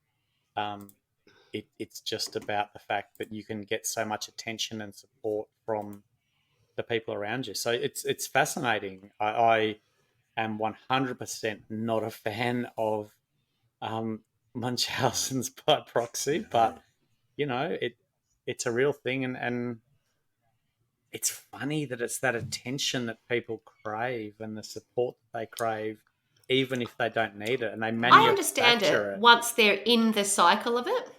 It's just about the fact that you can get so much attention and support from the people around you. So it's fascinating. I am 100% not a fan of Munchausen's by proxy, but it's a real thing, and it's funny that it's that attention that people crave and the support that they crave even if they don't need it, and they I manufacture understand it once they're in the cycle of it.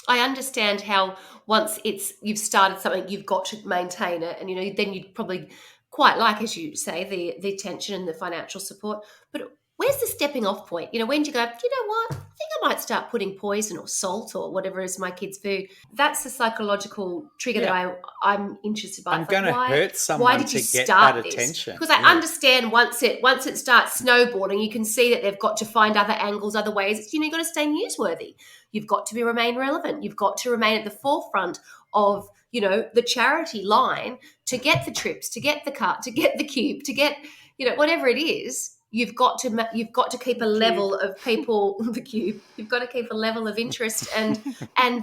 I understand how once you've started something, you've got to maintain it, and then you'd probably quite like, as you say, the attention and the financial support. But where's the stepping off point? When do you go, you know what? I think I might start putting poison or salt or whatever is my kids' food. That's the psychological trigger that I'm interested by. I'm going to hurt someone why did you to get start that this? attention. Because I understand once it starts snowboarding, you can see that they've got to find other angles, other ways. You've got to stay newsworthy. You've got to remain relevant. You've got to remain at the forefront of the charity line to get the trips, to get the car, to get the cube, to get whatever it is. You've got to keep a level of people, the cube. You've got to keep a level of interest and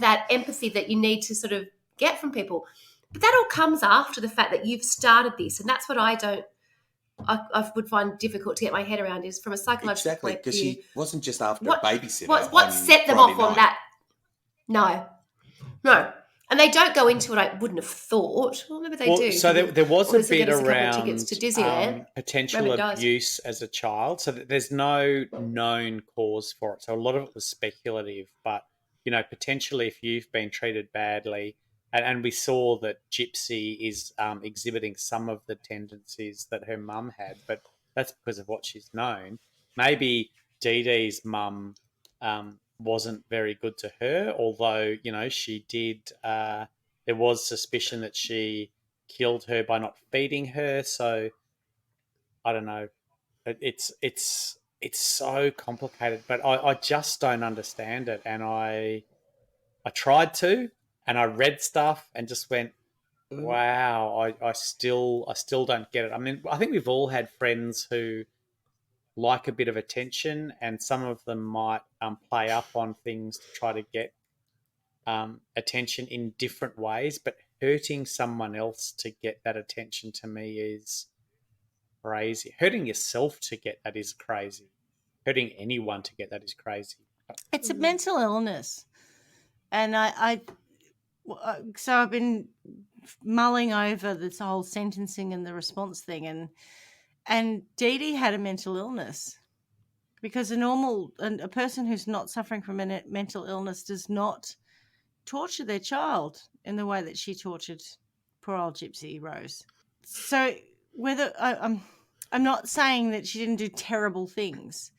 that empathy that you need to sort of get from people. But that all comes after the fact that you've started this, and that's what I would find difficult to get my head around, is from a psychological point of view. Because she wasn't just after a babysitter. What set them off on that? No. And they don't go into it, I wouldn't have thought. Well, maybe they do. So there was a bit around tickets to Disneyland. Potential abuse as a child. So there's no known cause for it. So a lot of it was speculative. But, potentially if you've been treated badly, and we saw that Gypsy is exhibiting some of the tendencies that her mum had, but that's because of what she's known. Maybe Dee Dee's mum wasn't very good to her, although, she did, there was suspicion that she killed her by not feeding her. So I don't know. It's so complicated, but I just don't understand it. And I tried to, and I read stuff and just went, wow, I still don't get it. I mean, I think we've all had friends who like a bit of attention, and some of them might play up on things to try to get attention in different ways, but hurting someone else to get that attention, to me, is crazy. Hurting yourself to get that is crazy. Hurting anyone to get that is crazy. It's a mental illness. And so I've been mulling over this whole sentencing and the response thing, and Dee Dee had a mental illness, because a person who's not suffering from a mental illness does not torture their child in the way that she tortured poor old Gypsy Rose. So whether I'm not saying that she didn't do terrible things,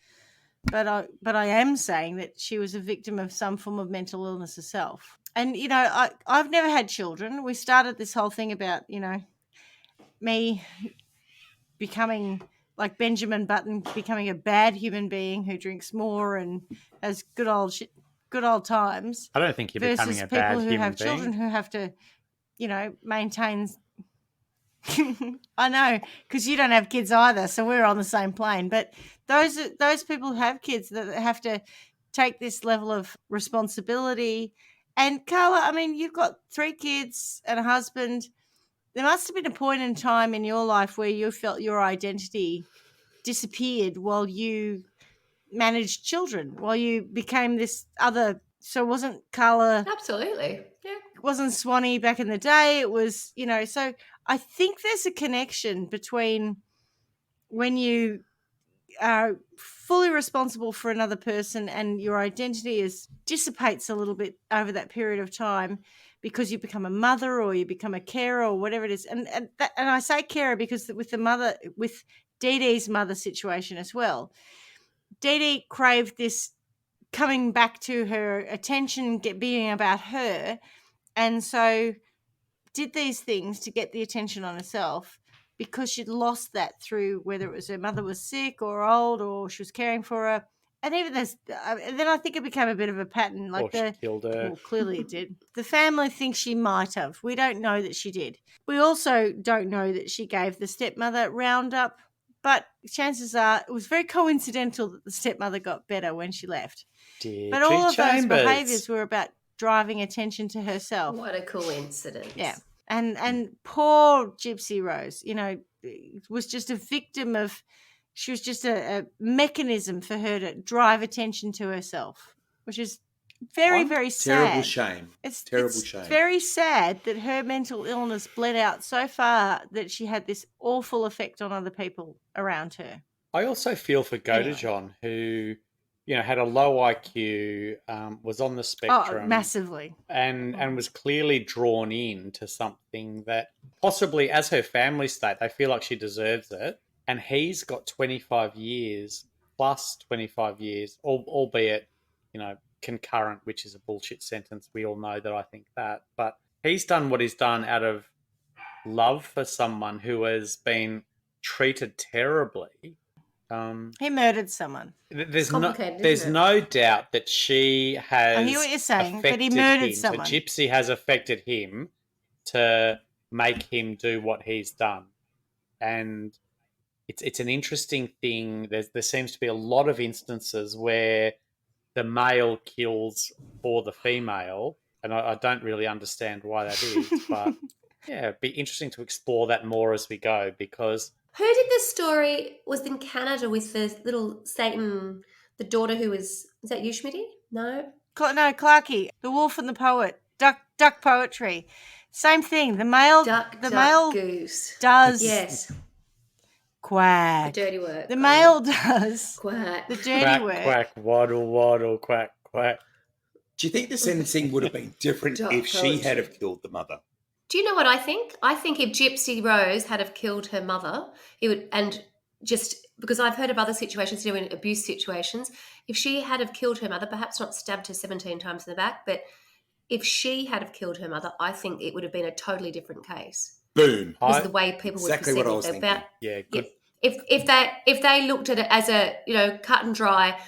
but I am saying that she was a victim of some form of mental illness herself. And I've never had children. We started this whole thing about me becoming like Benjamin Button, becoming a bad human being who drinks more and has good old times. I don't think you're becoming a bad human being. Versus people who have children who have to, maintain. I know, because you don't have kids either, so we're on the same plane. But those people who have kids that have to take this level of responsibility. And Carla, I mean, you've got 3 kids and a husband. There must have been a point in time in your life where you felt your identity disappeared while you managed children, while you became this other. So wasn't Carla? Absolutely, yeah. Wasn't Swanee back in the day? It was, So I think there's a connection between when you are fully responsible for another person and your identity dissipates a little bit over that period of time, because you become a mother or you become a carer or whatever it is. And I say carer because with Dee Dee's mother situation as well, Dee Dee craved this coming back to her attention, being about her, and so did these things to get the attention on herself, because she'd lost that through whether it was her mother was sick or old or she was caring for her. And even then I think it became a bit of a pattern. Like she killed her. Well, clearly it did. The family thinks she might have. We don't know that she did. We also don't know that she gave the stepmother Roundup, but chances are it was very coincidental that the stepmother got better when she left. But all of those behaviours were about driving attention to herself. What a coincidence. Yeah. And poor Gypsy Rose, was just a victim of, she was just a mechanism for her to drive attention to herself, which is very, very sad. Terrible shame. It's shame. Very sad that her mental illness bled out so far that she had this awful effect on other people around her. I also feel for Godejohn, who, had a low IQ, was on the Oh, spectrum, massively. and was clearly drawn in to something that possibly, as her family state, they feel like she deserves it. And he's got 25 years plus 25 years, albeit, concurrent, which is a bullshit sentence. We all know that I think that. But he's done what he's done out of love for someone who has been treated terribly. He murdered someone. There's complicated, there's isn't it? no doubt that she has. I hear what you're saying, but he affected murdered him. someone. So Gypsy has affected him to make him do what he's done, and it's an interesting thing. There seems to be a lot of instances where the male kills for the female, and I don't really understand why that is, but yeah, it'd be interesting to explore that more as we go, because Who did this story? Was in Canada with the little Satan, the daughter who was that you, Schmitty? No? No, Clarky, the wolf and the poet, duck poetry. Same thing. The male Goose. does Yes. quack. The dirty work. The male does Quack. the dirty quack, work. quack, waddle, waddle, quack, quack. Do you think the sentencing would have been different Dark if she poetry. had have killed the mother? Do you know what I think? I think if Gypsy Rose had have killed her mother, it would, and just because I've heard of other situations, in abuse situations, if she had have killed her mother, perhaps not stabbed her 17 times in the back, but if she had have killed her mother, I think it would have been a totally different case. Boom. Because of the way people Exactly would what I perceive was it. thinking. Yeah, good. If they looked at it as a cut and dry,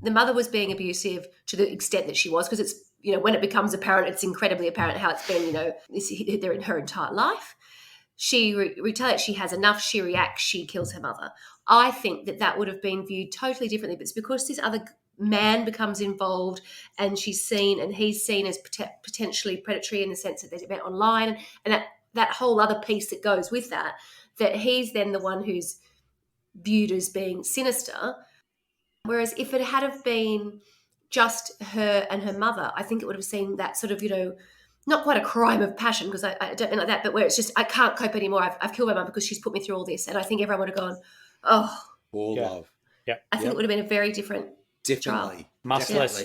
the mother was being abusive to the extent that she was, because it's when it becomes apparent, it's incredibly apparent how it's been they're in her entire life. She retaliates, she has enough, she reacts, she kills her mother. I think that would have been viewed totally differently, but it's because this other man becomes involved and he's seen as potentially predatory in the sense that they met online, and that whole other piece that goes with that he's then the one who's viewed as being sinister. Whereas if it had have been just her and her mother, I think it would have seen that sort of, not quite a crime of passion, because I don't mean like that, but where it's just, I can't cope anymore. I've killed my mum because she's put me through all this. And I think everyone would have gone, oh. All love. Yeah. I think it would have been a very different Definitely. Much less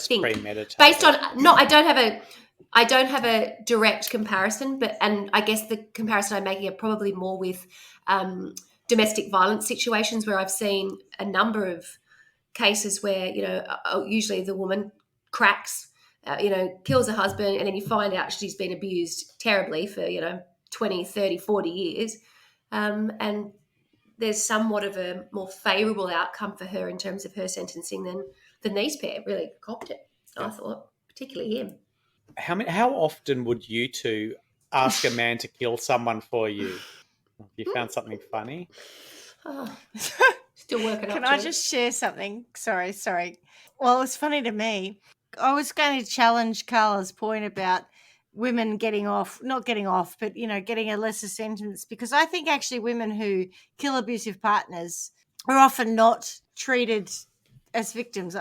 think. premeditated. Based on, I don't have a direct comparison, and I guess the comparison I'm making are probably more with domestic violence situations, where I've seen a number of cases where, usually the woman cracks, kills her husband, and then you find out she's been abused terribly for, 20, 30, 40 years. And there's somewhat of a more favourable outcome for her in terms of her sentencing than these pair really copped it, I thought, particularly him. How often would you two ask a man to kill someone for you? You found something funny? Oh, still working up Can to I it. just share something? Sorry. Well, it's funny to me. I was going to challenge Carla's point about women not getting off, but, getting a lesser sentence, because I think actually women who kill abusive partners are often not treated as victims.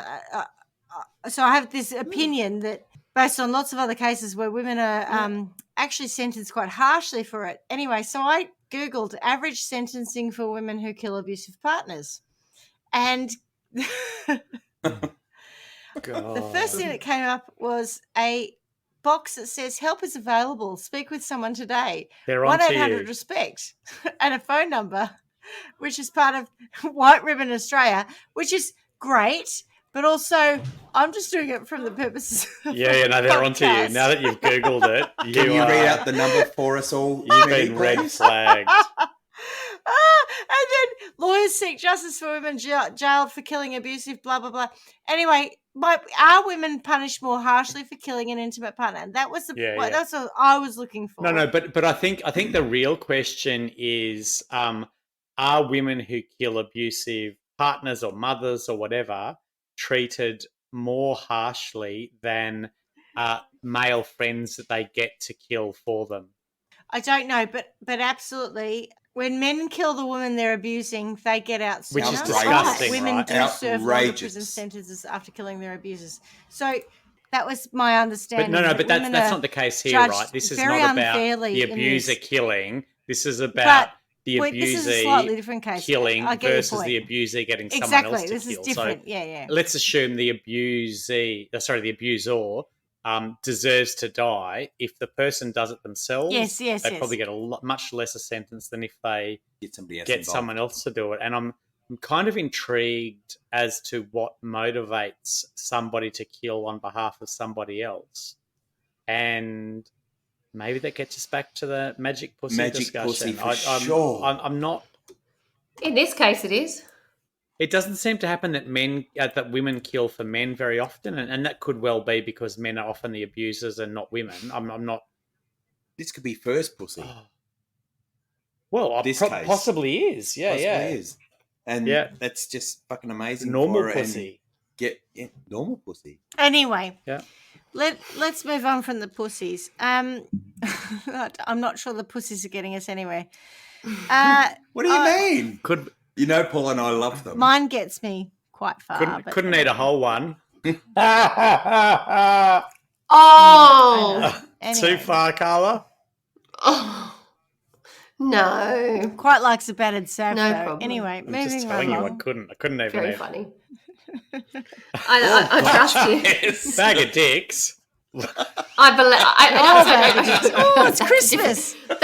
So I have this opinion that based on lots of other cases where women are actually sentenced quite harshly for it. Anyway, so I Googled average sentencing for women who kill abusive partners. And the first thing that came up was a box that says help is available. Speak with someone today. They're on to you. 1-800-RESPECT and a phone number, which is part of White Ribbon Australia, which is great. But also, I'm just doing it from the purposes of they're on to you. Now that you've Googled it, Can you read out the number for us all? You've been red flagged. And then lawyers seek justice for women jailed for killing abusive, blah, blah, blah. Anyway, are women punished more harshly for killing an intimate partner? And that was that's what I was looking for. No, but I think the real question is, are women who kill abusive partners or mothers or whatever treated more harshly than male friends that they get to kill for them? I don't know, but absolutely, when men kill the woman they're abusing, they get out sooner. Which is disgusting, Women right? do serve longer prison sentences after killing their abusers. So that was my understanding. But that's not the case here, right? This is not about the abuser killing. This is about the Wait, this is a slightly abusee different case. killing I get your versus point. the abuser getting someone Exactly. else to This kill. is different. Yeah. Let's assume the the abuser deserves to die. If the person does it themselves, Yes. they probably get a much lesser sentence than if they get someone else to do it. And I'm kind of intrigued as to what motivates somebody to kill on behalf of somebody else. And maybe that gets us back to the magic pussy discussion. Sure. I'm not. In this case, it is. It doesn't seem to happen that that women kill for men very often, and that could well be because men are often the abusers and not women. I'm not. This could be first pussy. Well, This case. possibly is. Yeah, Is. And that's just fucking amazing. Normal for her pussy. Normal pussy. Anyway. Yeah. Let's move on from the pussies. I'm not sure the pussies are getting us anywhere. What do you mean? Could Paul and I love them. Mine gets me quite far. couldn't eat a whole one. Oh, Anyway. Too far, Carla. oh, no. Quite likes a battered sav, No though. problem. Anyway, I'm just moving telling right you, I along. couldn't even. Very eat. funny. I trust you. Bag of dicks. I believe. Oh, it's Christmas. A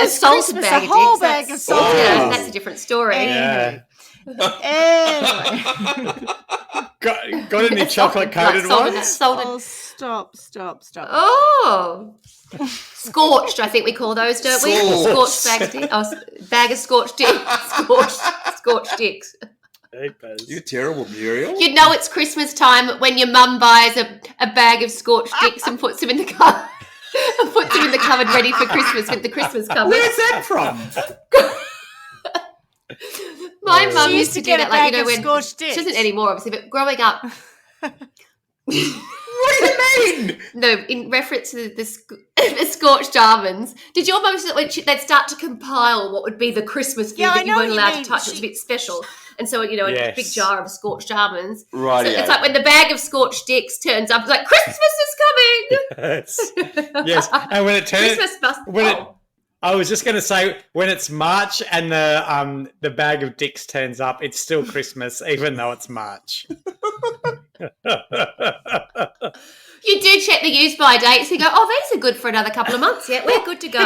it's salted Christmas, bag a of whole dicks. bag That's, of salted yeah, dicks. that's a different story. Yeah. Anyway. Got any chocolate coated ones? Salted. Oh, stop. Oh, scorched. I think we call those, don't we? Scorched bag of dicks. Oh, bag of scorched dicks. Scorched dicks. You're terrible, Muriel. You know it's Christmas time when your mum buys a bag of scorched dicks and puts them in the cupboard. Ready for Christmas with the Christmas cupboard. Where's that from? My mum She used to do get that, a like, bag of when scorched she dicks. doesn't anymore, obviously, but growing up. What do you mean? No, in reference to the scorched almonds. Did your mum say that when they'd start to compile what would be the Christmas food Yeah, I that you know weren't what you allowed mean. to touch? It was a bit special. And so, a Yes. big jar of scorched almonds. Right. So it's like when the bag of scorched dicks turns up, it's like, Christmas is coming! Yes. And when it turns... Christmas must... I was just going to say, when it's March and the bag of dicks turns up, it's still Christmas, even though it's March. You do check the use-by dates and go, these are good for another couple of months. Yeah, we're good to go.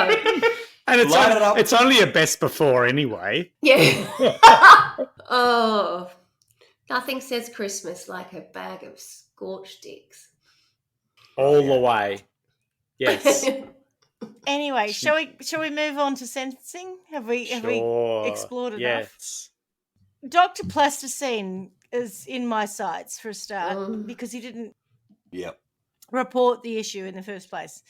And Light it up. it's only a best before anyway. Yeah. Oh, nothing says Christmas like a bag of scorched dicks. All the way. Yes. Anyway, shall we move on to sentencing? Have we explored enough? Yes. Dr. Plasticine is in my sights for a start because he didn't report the issue in the first place.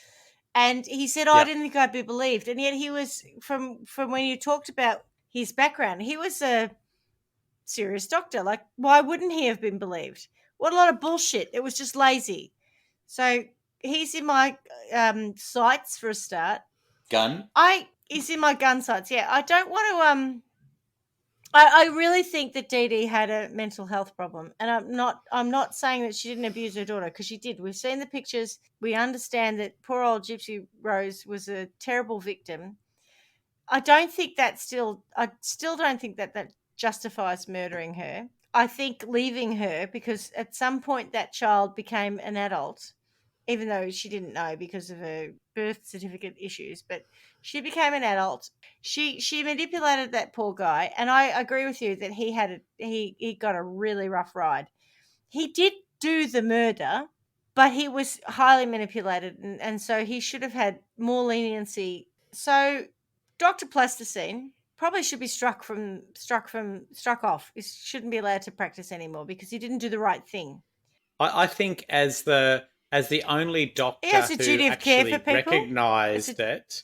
And he said, I didn't think I'd be believed. And yet he was, from when you talked about his background, he was a serious doctor. Like, why wouldn't he have been believed? What a lot of bullshit. It was just lazy. So he's in my sights for a start. He's in my gun sights, yeah. I don't want to I really think that Dee Dee had a mental health problem, and I'm not saying that she didn't abuse her daughter, because she did. We've seen the pictures. We understand that poor old Gypsy Rose was a terrible victim. I still don't think that justifies murdering her. I think leaving her, because at some point that child became an adult, even though she didn't know because of her birth certificate issues, but she became an adult. She manipulated that poor guy, and I agree with you that he got a really rough ride. He did do the murder, but he was highly manipulated, and so he should have had more leniency. So Dr. Plasticine probably should be struck off. He shouldn't be allowed to practice anymore because he didn't do the right thing. I think as the only doctor He has a who duty of care actually for people. recognised it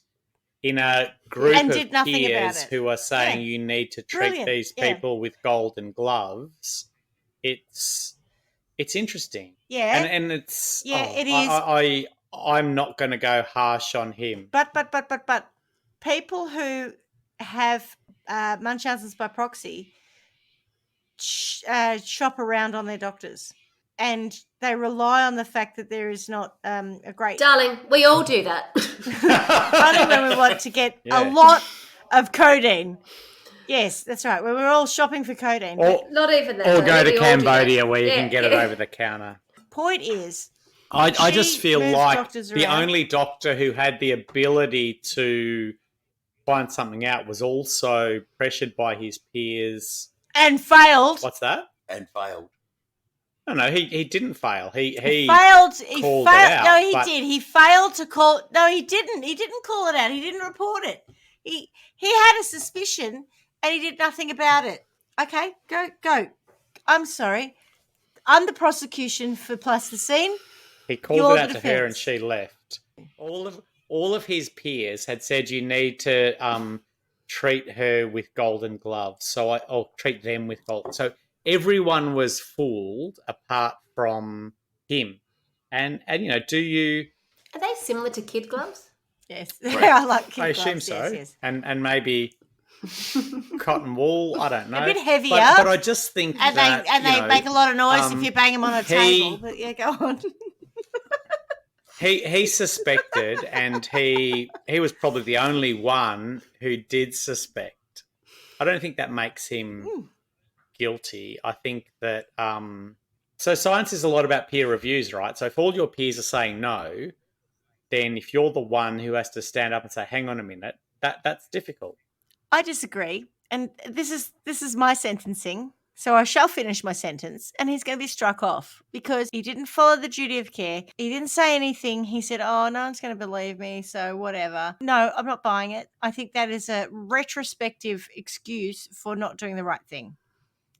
in a group And of did nothing about peers it. who are saying Yeah. you need to treat Brilliant. these Yeah. people with golden gloves, it's interesting. Yeah. And it's It is. I'm not going to go harsh on him. But people who have Munchausen's by proxy shop around on their doctors, and they rely on the fact that there is not a great... Darling, we all do that. Only when we want to get Yeah. a lot of codeine. Yes, that's right. We were all shopping for codeine. Or, Not even that. or though. go We to all do that. Cambodia where you Yeah, can get it yeah. over the counter. Point is, I She just feel moved like doctors the around. only doctor who had the ability to find something out was also pressured by his peers. and failed. What's that? And failed. No, he didn't fail. He failed. He called failed. it out, No, he but- did. He failed to call. No, he didn't. He didn't call it out. He didn't report it. He had a suspicion and he did nothing about it. Okay, go. I'm sorry. I'm the prosecution for Plasticine. He called You're it out the to her and defense. she left. All of his peers had said you need to treat her with golden gloves. Or treat them with golden. So everyone was fooled apart from him. And do you? Are they similar to kid gloves? Yes, Right. I like kid I assume gloves, so. Yes. And maybe cotton wool. I don't know. A bit heavier. But I just think And that they make a lot of noise if you bang them on a he- table. But yeah, go on. He suspected, and he was probably the only one who did suspect. I don't think that makes him guilty. I think that so science is a lot about peer reviews, right? So if all your peers are saying no, then if you're the one who has to stand up and say, "Hang on a minute," that's difficult. I disagree, and this is my sentencing. So I shall finish my sentence, and he's going to be struck off because he didn't follow the duty of care. He didn't say anything. He said, "Oh, no one's going to believe me, so whatever." No, I'm not buying it. I think that is a retrospective excuse for not doing the right thing.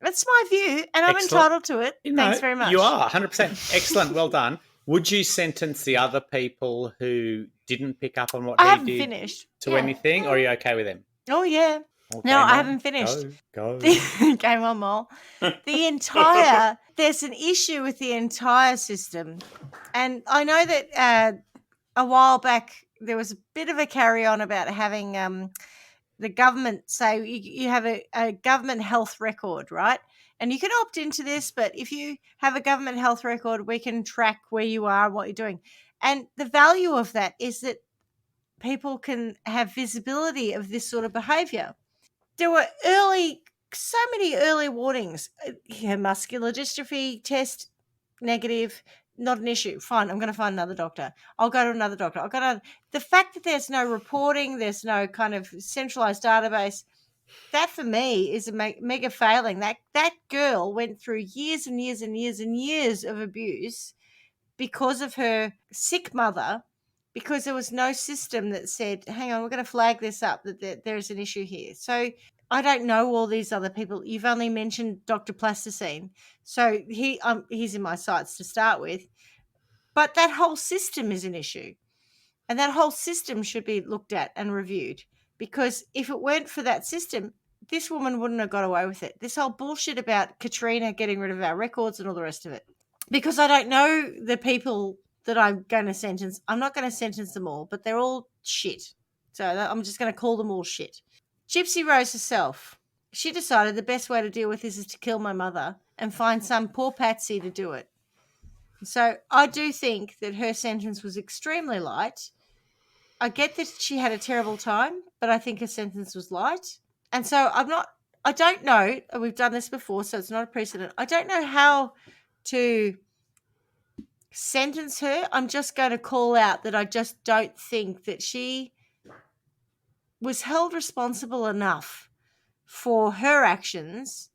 That's my view, and I'm Excellent. entitled to it. No, Thanks very much. You are 100%. Excellent. Well done. Would you sentence the other people who didn't pick up on what I he haven't did finished. to Yeah. anything, or are you okay with him? Oh, yeah. Okay, No, I Mol. haven't finished. Go. Game on, Mole. There's an issue with the entire system. And I know that a while back there was a bit of a carry on about having the government say you have a government health record, right? And you can opt into this, but if you have a government health record, we can track where you are and what you're doing. And the value of that is that people can have visibility of this sort of behavior. There were so many early warnings. Muscular dystrophy test, negative, not an issue. Fine, I'm going to find another doctor. I'll go to another doctor. The fact that there's no reporting, there's no kind of centralized database, that for me is a mega failing. That girl went through years and years and years and years of abuse because of her sick mother, because there was no system that said, hang on, we're going to flag this up, that there's an issue here. So I don't know all these other people. You've only mentioned Dr. Plasticine. So he's in my sights to start with. But that whole system is an issue. And that whole system should be looked at and reviewed. Because if it weren't for that system, this woman wouldn't have got away with it. This whole bullshit about Katrina getting rid of our records and all the rest of it. Because I don't know the people that I'm going to sentence. I'm not going to sentence them all, but they're all shit. So I'm just going to call them all shit. Gypsy Rose herself, she decided the best way to deal with this is to kill my mother and find some poor patsy to do it. So I do think that her sentence was extremely light. I get that she had a terrible time, but I think her sentence was light. And so I don't know, we've done this before, so it's not a precedent. I don't know how to sentence her. I'm just going to call out that I just don't think that she was held responsible enough for her actions,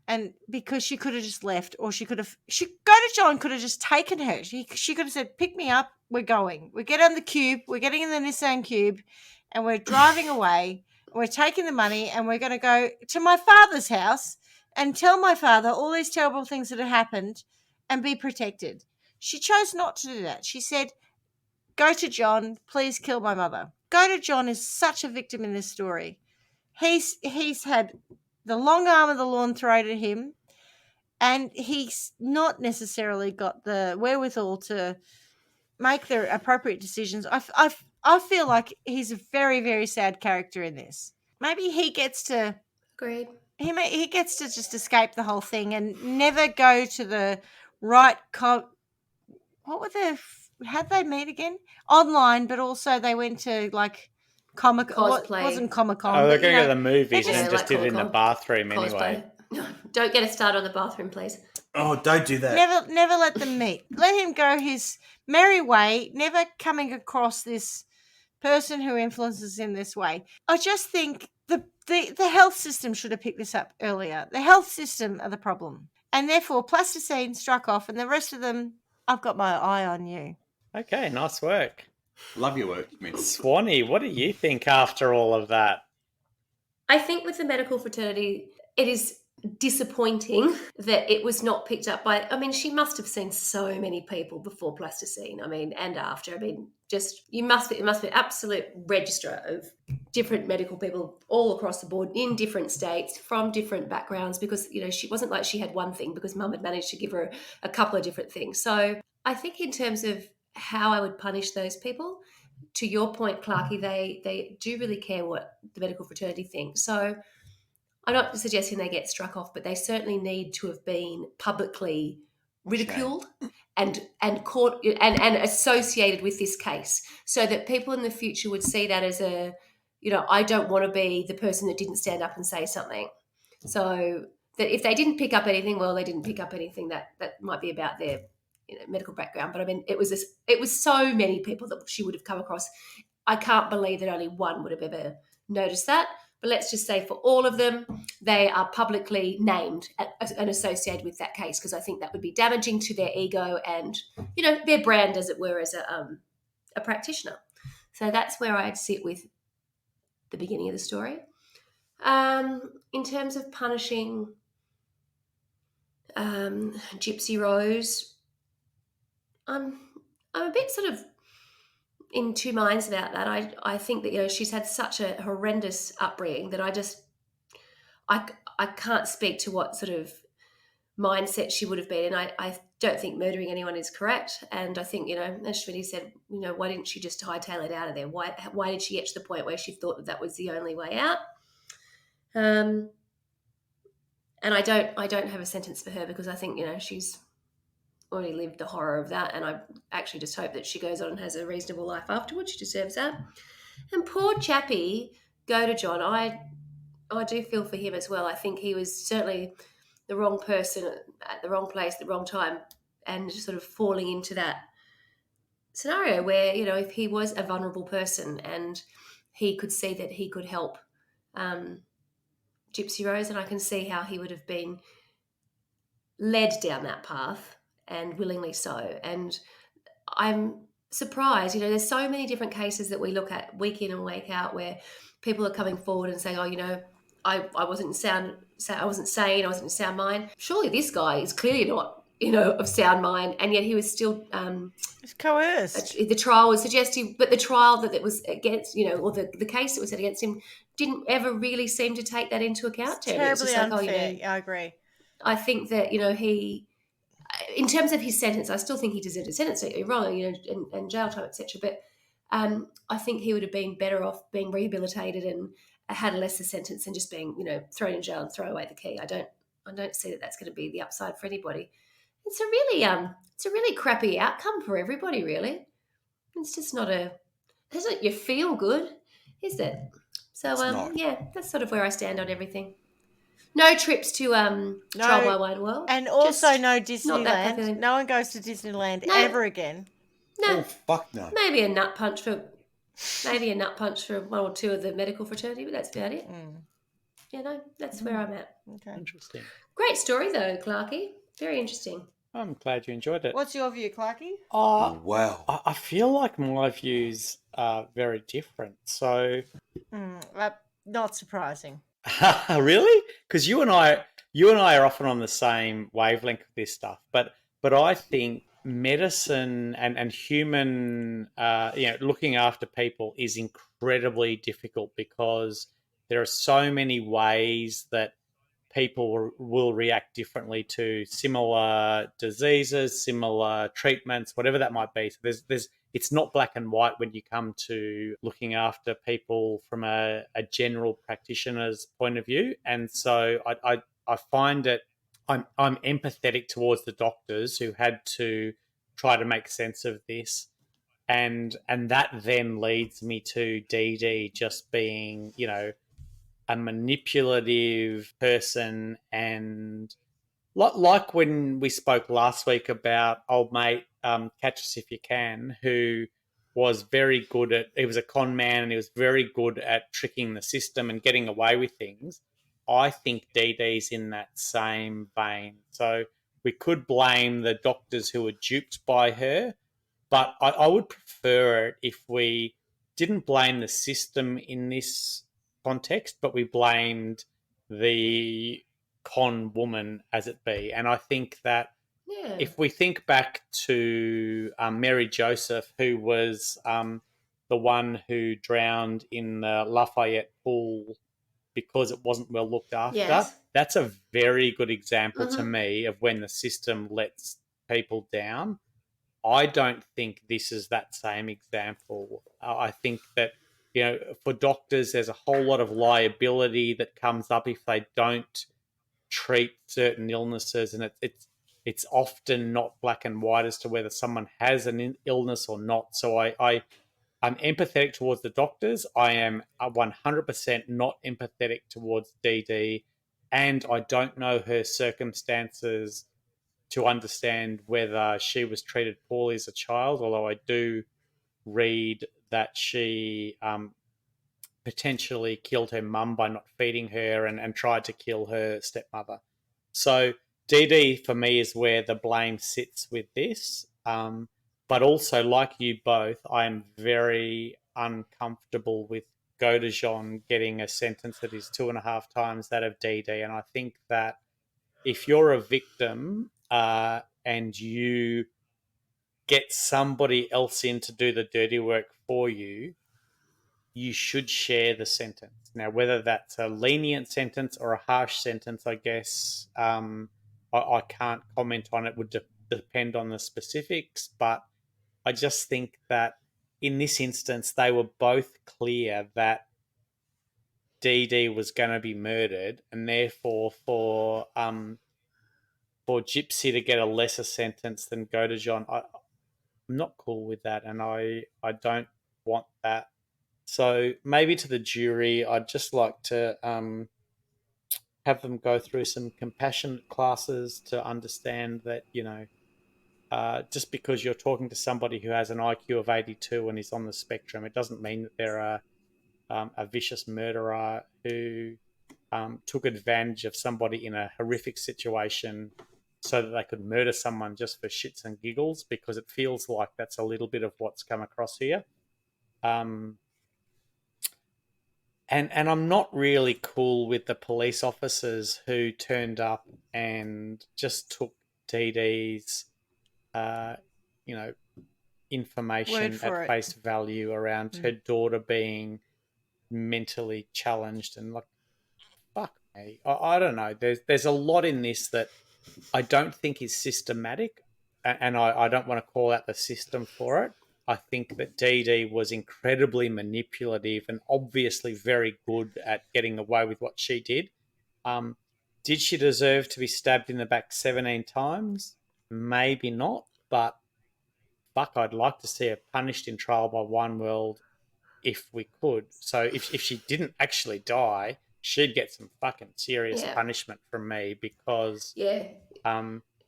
and because she could have just left, or John could have just taken her. She could have said, pick me up, we're going. We get on the Cube, we're getting in the Nissan Cube, and we're driving away, and we're taking the money, and we're going to go to my father's house and tell my father all these terrible things that had happened and be protected. She chose not to do that. She said, go to John, please kill my mother. Go to John is such a victim in this story. He's had the long arm of the law thrown at him, and he's not necessarily got the wherewithal to make the appropriate decisions. I feel like he's a very, very sad character in this. Maybe he gets to... Agreed. He gets to just escape the whole thing and never go to the right... how'd they meet again? Online, but also they went to, like, Cosplay. Wasn't Comic-Con. Oh, they're but, going you to know, the movies they're and just- just did it in the Comic-Con. bathroom anyway. Cosplay. No, don't get us started on the bathroom, please. Oh, don't do that. Never let them meet. Let him go his merry way, never coming across this person who influences in this way. I just think the health system should have picked this up earlier. The health system are the problem. And therefore, Plasticine struck off, and the rest of them, I've got my eye on you. Okay, nice work. Love your work, Mitch. Swanee, what do you think after all of that? I think with the medical fraternity, it is disappointing that it was not picked up by, I mean, she must have seen so many people before Plasticine, I mean, and after. I mean, just, it must be an absolute register of different medical people all across the board in different states from different backgrounds, because, you know, she wasn't like she had one thing, because mum had managed to give her a couple of different things. So I think in terms of how I would punish those people, to your point, Clarky, they do really care what the medical fraternity thinks. So I'm not suggesting they get struck off, but they certainly need to have been publicly ridiculed and caught and associated with this case, so that people in the future would see that as a, you know, I don't want to be the person that didn't stand up and say something. So that if they didn't pick up anything, well, they didn't pick up anything that might be about their, you know, medical background. But I mean, it was so many people that she would have come across. I can't believe that only one would have ever noticed that. But let's just say for all of them, they are publicly named and associated with that case, because I think that would be damaging to their ego and, you know, their brand, as it were, as a practitioner. So that's where I'd sit with the beginning of the story. In terms of punishing Gypsy Rose, I'm a bit sort of in two minds about that. I think that, you know, she's had such a horrendous upbringing that I can't speak to what sort of mindset she would have been in. I don't think murdering anyone is correct. And I think, you know, as Schmitty said, you know, why didn't she just hightail it out of there? Why did she get to the point where she thought that was the only way out? And I don't have a sentence for her, because I think, you know, she's already lived the horror of that, and I actually just hope that she goes on and has a reasonable life afterwards. She deserves that. And poor chappie, go to John. I do feel for him as well. I think he was certainly the wrong person at the wrong place at the wrong time, and just sort of falling into that scenario where, you know, if he was a vulnerable person and he could see that he could help Gypsy Rose, and I can see how he would have been led down that path, and willingly so. And I'm surprised, you know, there's so many different cases that we look at week in and week out where people are coming forward and saying, oh, you know, I wasn't sane, I wasn't in sound mind. Surely this guy is clearly not, you know, of sound mind, and yet he was still It's coerced. the trial was suggestive, but the trial that it was against, you know, or the case that was set against him didn't ever really seem to take that into account. It's terribly unfair. Oh, you know, I agree. I think that, you know, he, in terms of his sentence, I still think he deserved a sentence, you're wrong, you know, and jail time, etc. But I think he would have been better off being rehabilitated and had a lesser sentence than just being, you know, thrown in jail and throw away the key. I don't see that that's going to be the upside for anybody. It's a really crappy outcome for everybody, really. It's just not doesn't you feel good, is it? So yeah, that's sort of where I stand on everything. No trips to Trial by Wine World. And also Just no not that Disneyland. No one goes to Disneyland No. ever again. No, Oh, fuck no. maybe a nut punch for one or two of the medical fraternity, but that's about it. You know, that's where I'm at. Okay. Interesting. Great story though, Clarky. Very interesting. I'm glad you enjoyed it. What's your view, Clarky? Oh, wow. I feel like my views are very different. So, Not surprising. really? Because you and I are often on the same wavelength with this stuff. But I think medicine and human, looking after people is incredibly difficult, because there are so many ways that people will react differently to similar diseases, similar treatments, whatever that might be. So it's not black and white when you come to looking after people from a general practitioner's point of view. And so I find it, I'm empathetic towards the doctors who had to try to make sense of this. and that then leads me to Dee Dee just being, a manipulative person, and like when we spoke last week about old mate Catch Us If You Can, who was very good at, he was a con man and he was very good at tricking the system and getting away with things. I think Dee Dee's in that same vein. So we could blame the doctors who were duped by her, but I would prefer it if we didn't blame the system in this context, but we blamed the con woman as it be. And I think that if we think back to Mary Joseph, who was the one who drowned in the Lafayette pool because it wasn't well looked after, that's a very good example to me of when the system lets people down. I don't think this is that same example. I think that, for doctors, there's a whole lot of liability that comes up if they don't treat certain illnesses, and it's often not black and white as to whether someone has an illness or not. So I'm empathetic towards the doctors. I am 100% not empathetic towards Dee Dee, and I don't know her circumstances to understand whether she was treated poorly as a child, although I do read that she potentially killed her mum by not feeding her and tried to kill her stepmother. So Dee Dee, for me, is where the blame sits with this. But also, like you both, I am very uncomfortable with Godejean getting a sentence that is 2.5 times that of Dee Dee. And I think that if you're a victim and you get somebody else in to do the dirty work for you, you should share the sentence. Now, whether that's a lenient sentence or a harsh sentence, I guess I can't comment on. It would depend on the specifics, but I just think that in this instance, they were both clear that Dee Dee was going to be murdered, and therefore for Gypsy to get a lesser sentence than Godejean, I'm not cool with that, and I don't want that. So maybe to the jury, I'd just like to have them go through some compassionate classes to understand that, just because you're talking to somebody who has an IQ of 82 and is on the spectrum, it doesn't mean that they're a vicious murderer who took advantage of somebody in a horrific situation so that they could murder someone just for shits and giggles, because it feels like that's a little bit of what's come across here. And I'm not really cool with the police officers who turned up and just took Dee Dee's, information at face value around her daughter being mentally challenged, and like, fuck me. I don't know. There's a lot in this that I don't think is systematic, and I don't want to call out the system for it. I think that Dee Dee was incredibly manipulative and obviously very good at getting away with what she did. Did she deserve to be stabbed in the back 17 times? Maybe not, but fuck, I'd like to see her punished in trial by one world if we could. So if she didn't actually die, she'd get some fucking serious punishment from me, because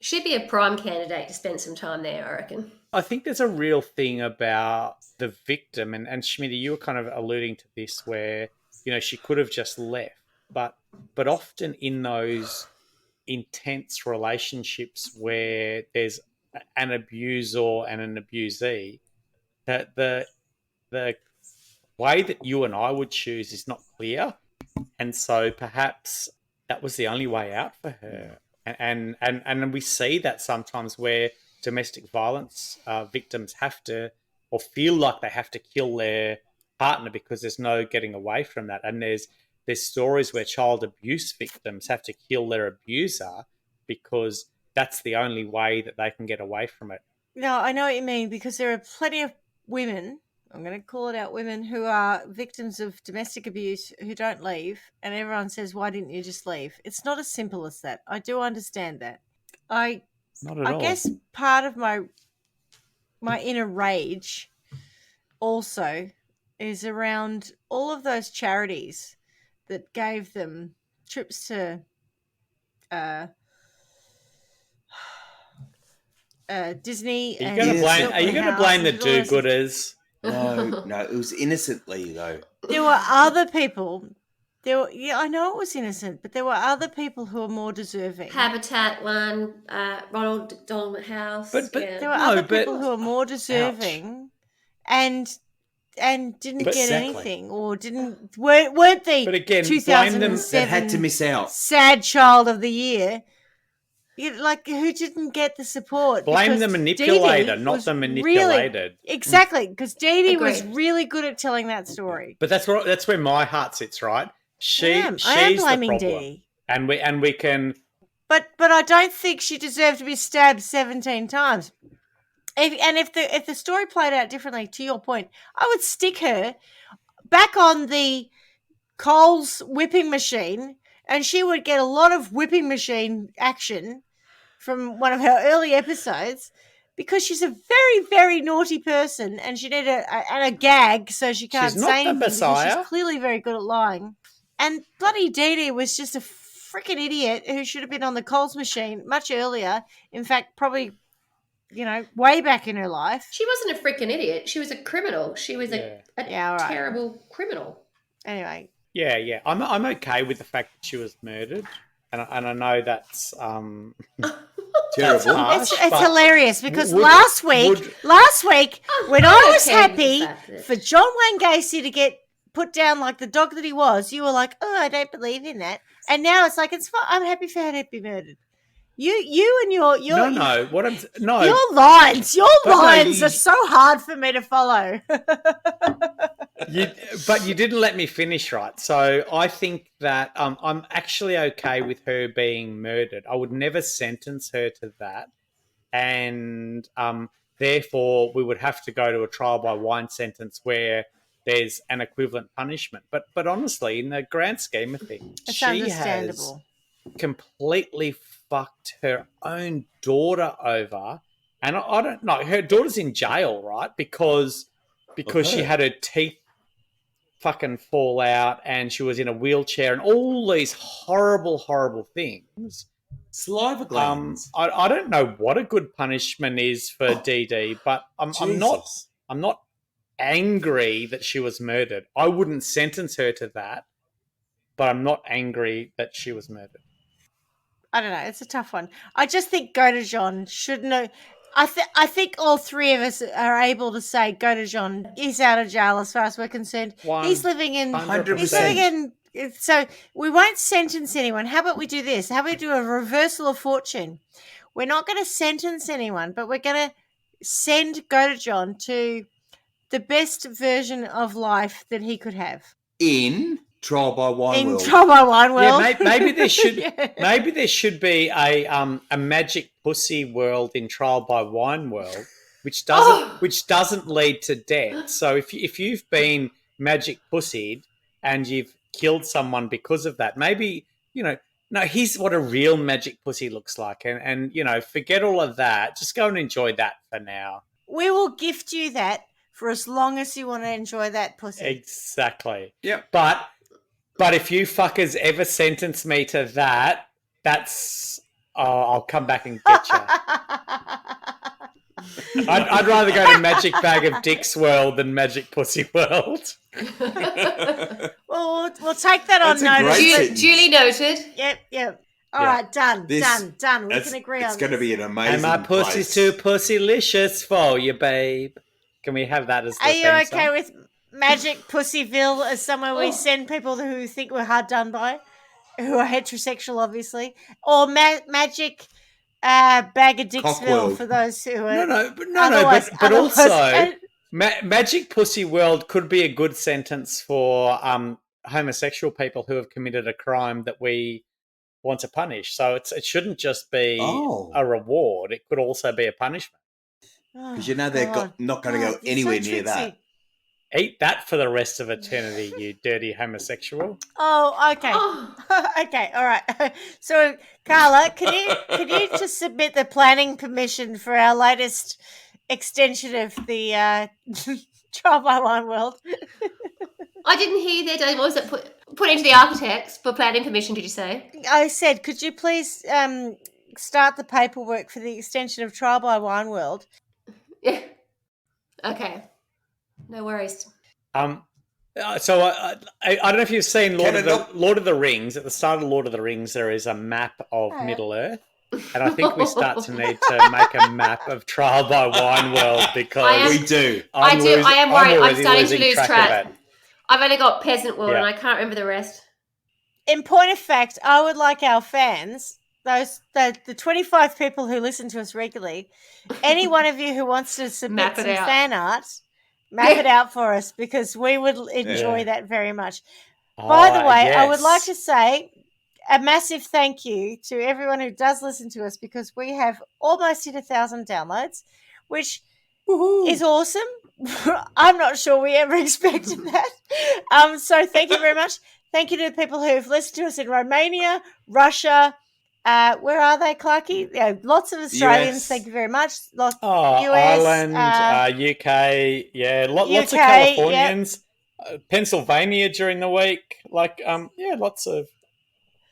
she'd be a prime candidate to spend some time there, I reckon. I think there's a real thing about the victim, and Schmitty, you were kind of alluding to this, where she could have just left, but often in those intense relationships where there's an abuser and an abusee, that the way that you and I would choose is not clear, and so perhaps that was the only way out for her. And we see that sometimes where domestic violence victims have to, or feel like they have to, kill their partner because there's no getting away from that. And there's stories where child abuse victims have to kill their abuser because that's the only way that they can get away from it. No, I know what you mean, because there are plenty of women, I'm going to call it out, women who are victims of domestic abuse who don't leave, and everyone says, why didn't you just leave? It's not as simple as that. I do understand that. Not at all. I guess part of my inner rage also is around all of those charities that gave them trips to Disney. Are you and going to blame? Silk Are you going to House blame and the did all those things. do-gooders? No, it was innocently though. There were other people. I know it was innocent, but there were other people who were more deserving. Habitat one, Ronald McDonald House. But yeah. There were other people who were more deserving, and didn't get Exactly. anything, or weren't the But again, blame them 2007 That had to miss out. sad child of the year. Who didn't get the support? Blame Because the Dee manipulator, Dee not was the really- manipulated. Exactly, because Dee Dee was Agreed. really good at telling that story. But that's where my heart sits, right? I am She's blaming the Dee problem, Dee. and we can. But I don't think she deserved to be stabbed 17 times. If the story played out differently, to your point, I would stick her back on the Coles whipping machine, and she would get a lot of whipping machine action from one of her early episodes, because she's a very, very naughty person, and she needed a gag so she can't She's not say the anything, because Messiah. she's clearly very good at lying. And bloody Dee Dee was just a freaking idiot who should have been on the Coles machine much earlier. In fact, probably, way back in her life. She wasn't a freaking idiot. She was a criminal. She was a Yeah, all right. terrible criminal. Anyway, Yeah. I'm okay with the fact that she was murdered, and I know that's Terrible. harsh, it's but hilarious, because would- last week when I was okay with the happy fact that- for John Wayne Gacy to get put down like the dog that he was, you were like, "Oh, I don't believe in that," and now it's like, it's fine. I'm happy for her to be murdered. You and your no. What I'm no. your lines But no, are so hard for me to follow. But you didn't let me finish, right? So I think that I'm actually okay with her being murdered. I would never sentence her to that, and therefore we would have to go to a trial by wine sentence where there's an equivalent punishment. But honestly, in the grand scheme of things, It's she understandable. has completely fucked her own daughter over, and I don't know. Her daughter's in jail, right? Because she had her teeth fucking fall out, and she was in a wheelchair, and all these horrible, horrible things. Saliva glands. I don't know what a good punishment is for Dee Dee, but I'm not angry that she was murdered. I wouldn't sentence her to that, but I'm not angry that she was murdered. I don't know. It's a tough one. I just think Godejohn should know. I think all three of us are able to say Godejohn is out of jail as far as we're concerned. He's living in 100%. He's living in. So we won't sentence anyone. How about we do this? How about we do a reversal of fortune? We're not going to sentence anyone, but we're going to send Godejohn to the best version of life that he could have. In Trial by Wine World. In Trial by Wine World. Yeah, maybe there should Yeah. maybe there should be a magic pussy world in Trial by Wine World, which doesn't lead to death. So if you've been magic pussied and you've killed someone because of that, maybe no, here's what a real magic pussy looks like, and forget all of that. Just go and enjoy that for now. We will gift you that for as long as you want to enjoy that pussy. Exactly. Yep. But if you fuckers ever sentence me to that, I'll come back and get you. I'd rather go to Magic Bag of Dicks World than Magic Pussy World. Well, we'll take that on That's a notice. great but- sentence. Duly noted. Yep. All Yeah. right, done. We It's can agree on It's going to this. be an amazing And my pussy's place. too pussylicious for you, babe. Can we have that as the Are you theme okay song? with Magic Pussyville as somewhere we send people who think we're hard done by, who are heterosexual, obviously, or Magic Bag of Dicksville Cockworld. for those who are But otherwise- also Magic Pussy World could be a good sentence for homosexual people who have committed a crime that we want to punish. So it shouldn't just be a reward; it could also be a punishment. Because they're God. not going to God, go you're anywhere so near that. tricksy. Eat that for the rest of eternity, you dirty homosexual. Oh, okay. Oh. Okay, all right. So, Carla, can you just submit the planning permission for our latest extension of the Trial by Wine World. I didn't hear that. What was it? Put into the architects for planning permission, did you say? I said, could you please start the paperwork for the extension of Trial by Wine World? Yeah. Okay. No worries. So I don't know if you've seen Lord of the Rings. At the start of Lord of the Rings, there is a map of Middle Earth. And I think we start to need to make a map of Trial by Wine World because we do. I am worried. I'm starting to lose track. of it. I've only got Peasant World and I can't remember the rest. In point of fact, I would like our fans, the 25 people who listen to us regularly, any one of you who wants to submit some fan art, map it out for us because we would enjoy that very much. By the way, I would like to say a massive thank you to everyone who does listen to us because we have almost hit 1,000 downloads, which is awesome. I'm not sure we ever expected that. So thank you very much. Thank you to the people who've listened to us in Romania, Russia. Where are they, Clarky? Yeah, lots of Australians. US. Thank you very much. US, Ireland, UK. Yeah, lots of Californians. Pennsylvania during the week.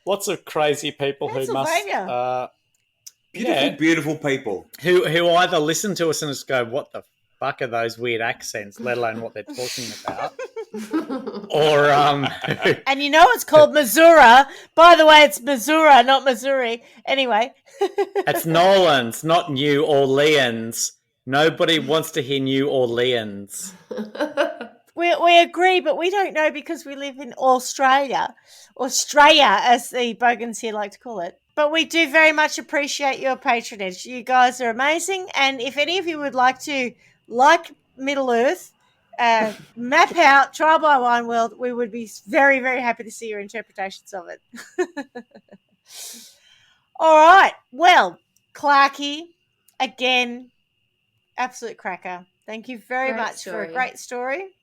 Lots of crazy people who must beautiful people who either listen to us and just go, "What the fuck are those weird accents?" Let alone what they're talking about. Or and you know it's called Missouri. By the way, it's Missouri, not Missouri. Anyway, it's Nolans, not New Orleans. Nobody wants to hear New Orleans. We agree, but we don't know because we live in Australia, as the bogans here like to call it. But we do very much appreciate your patronage. You guys are amazing. And if any of you would like to, like Middle Earth, map out Trial by Wine World, we would be very, very happy to see your interpretations of it. All right. Well, Clarky, again, absolute cracker. Thank you very much for a great story.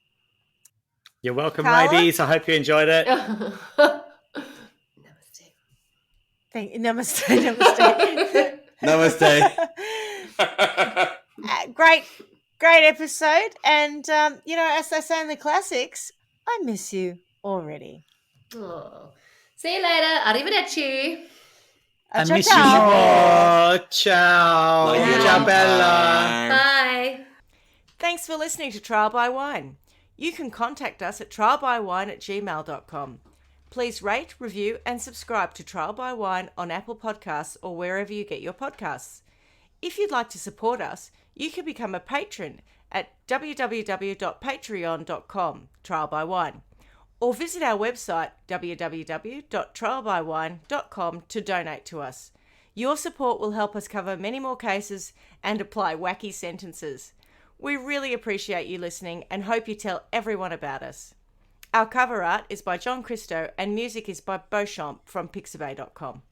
You're welcome, ladies. I hope you enjoyed it. Namaste. Namaste. Great episode. And, as they say in the classics, I miss you already. Oh. See you later. Arrivederci. I miss you more. Ciao. Ciao, Bella. Bye. Thanks for listening to Trial by Wine. You can contact us at trialbywine@gmail.com. Please rate, review, and subscribe to Trial by Wine on Apple Podcasts or wherever you get your podcasts. If you'd like to support us, you can become a patron at www.patreon.com, Trial by Wine, or visit our website, www.trialbywine.com, to donate to us. Your support will help us cover many more cases and apply wacky sentences. We really appreciate you listening and hope you tell everyone about us. Our cover art is by John Christo and music is by Beauchamp from Pixabay.com.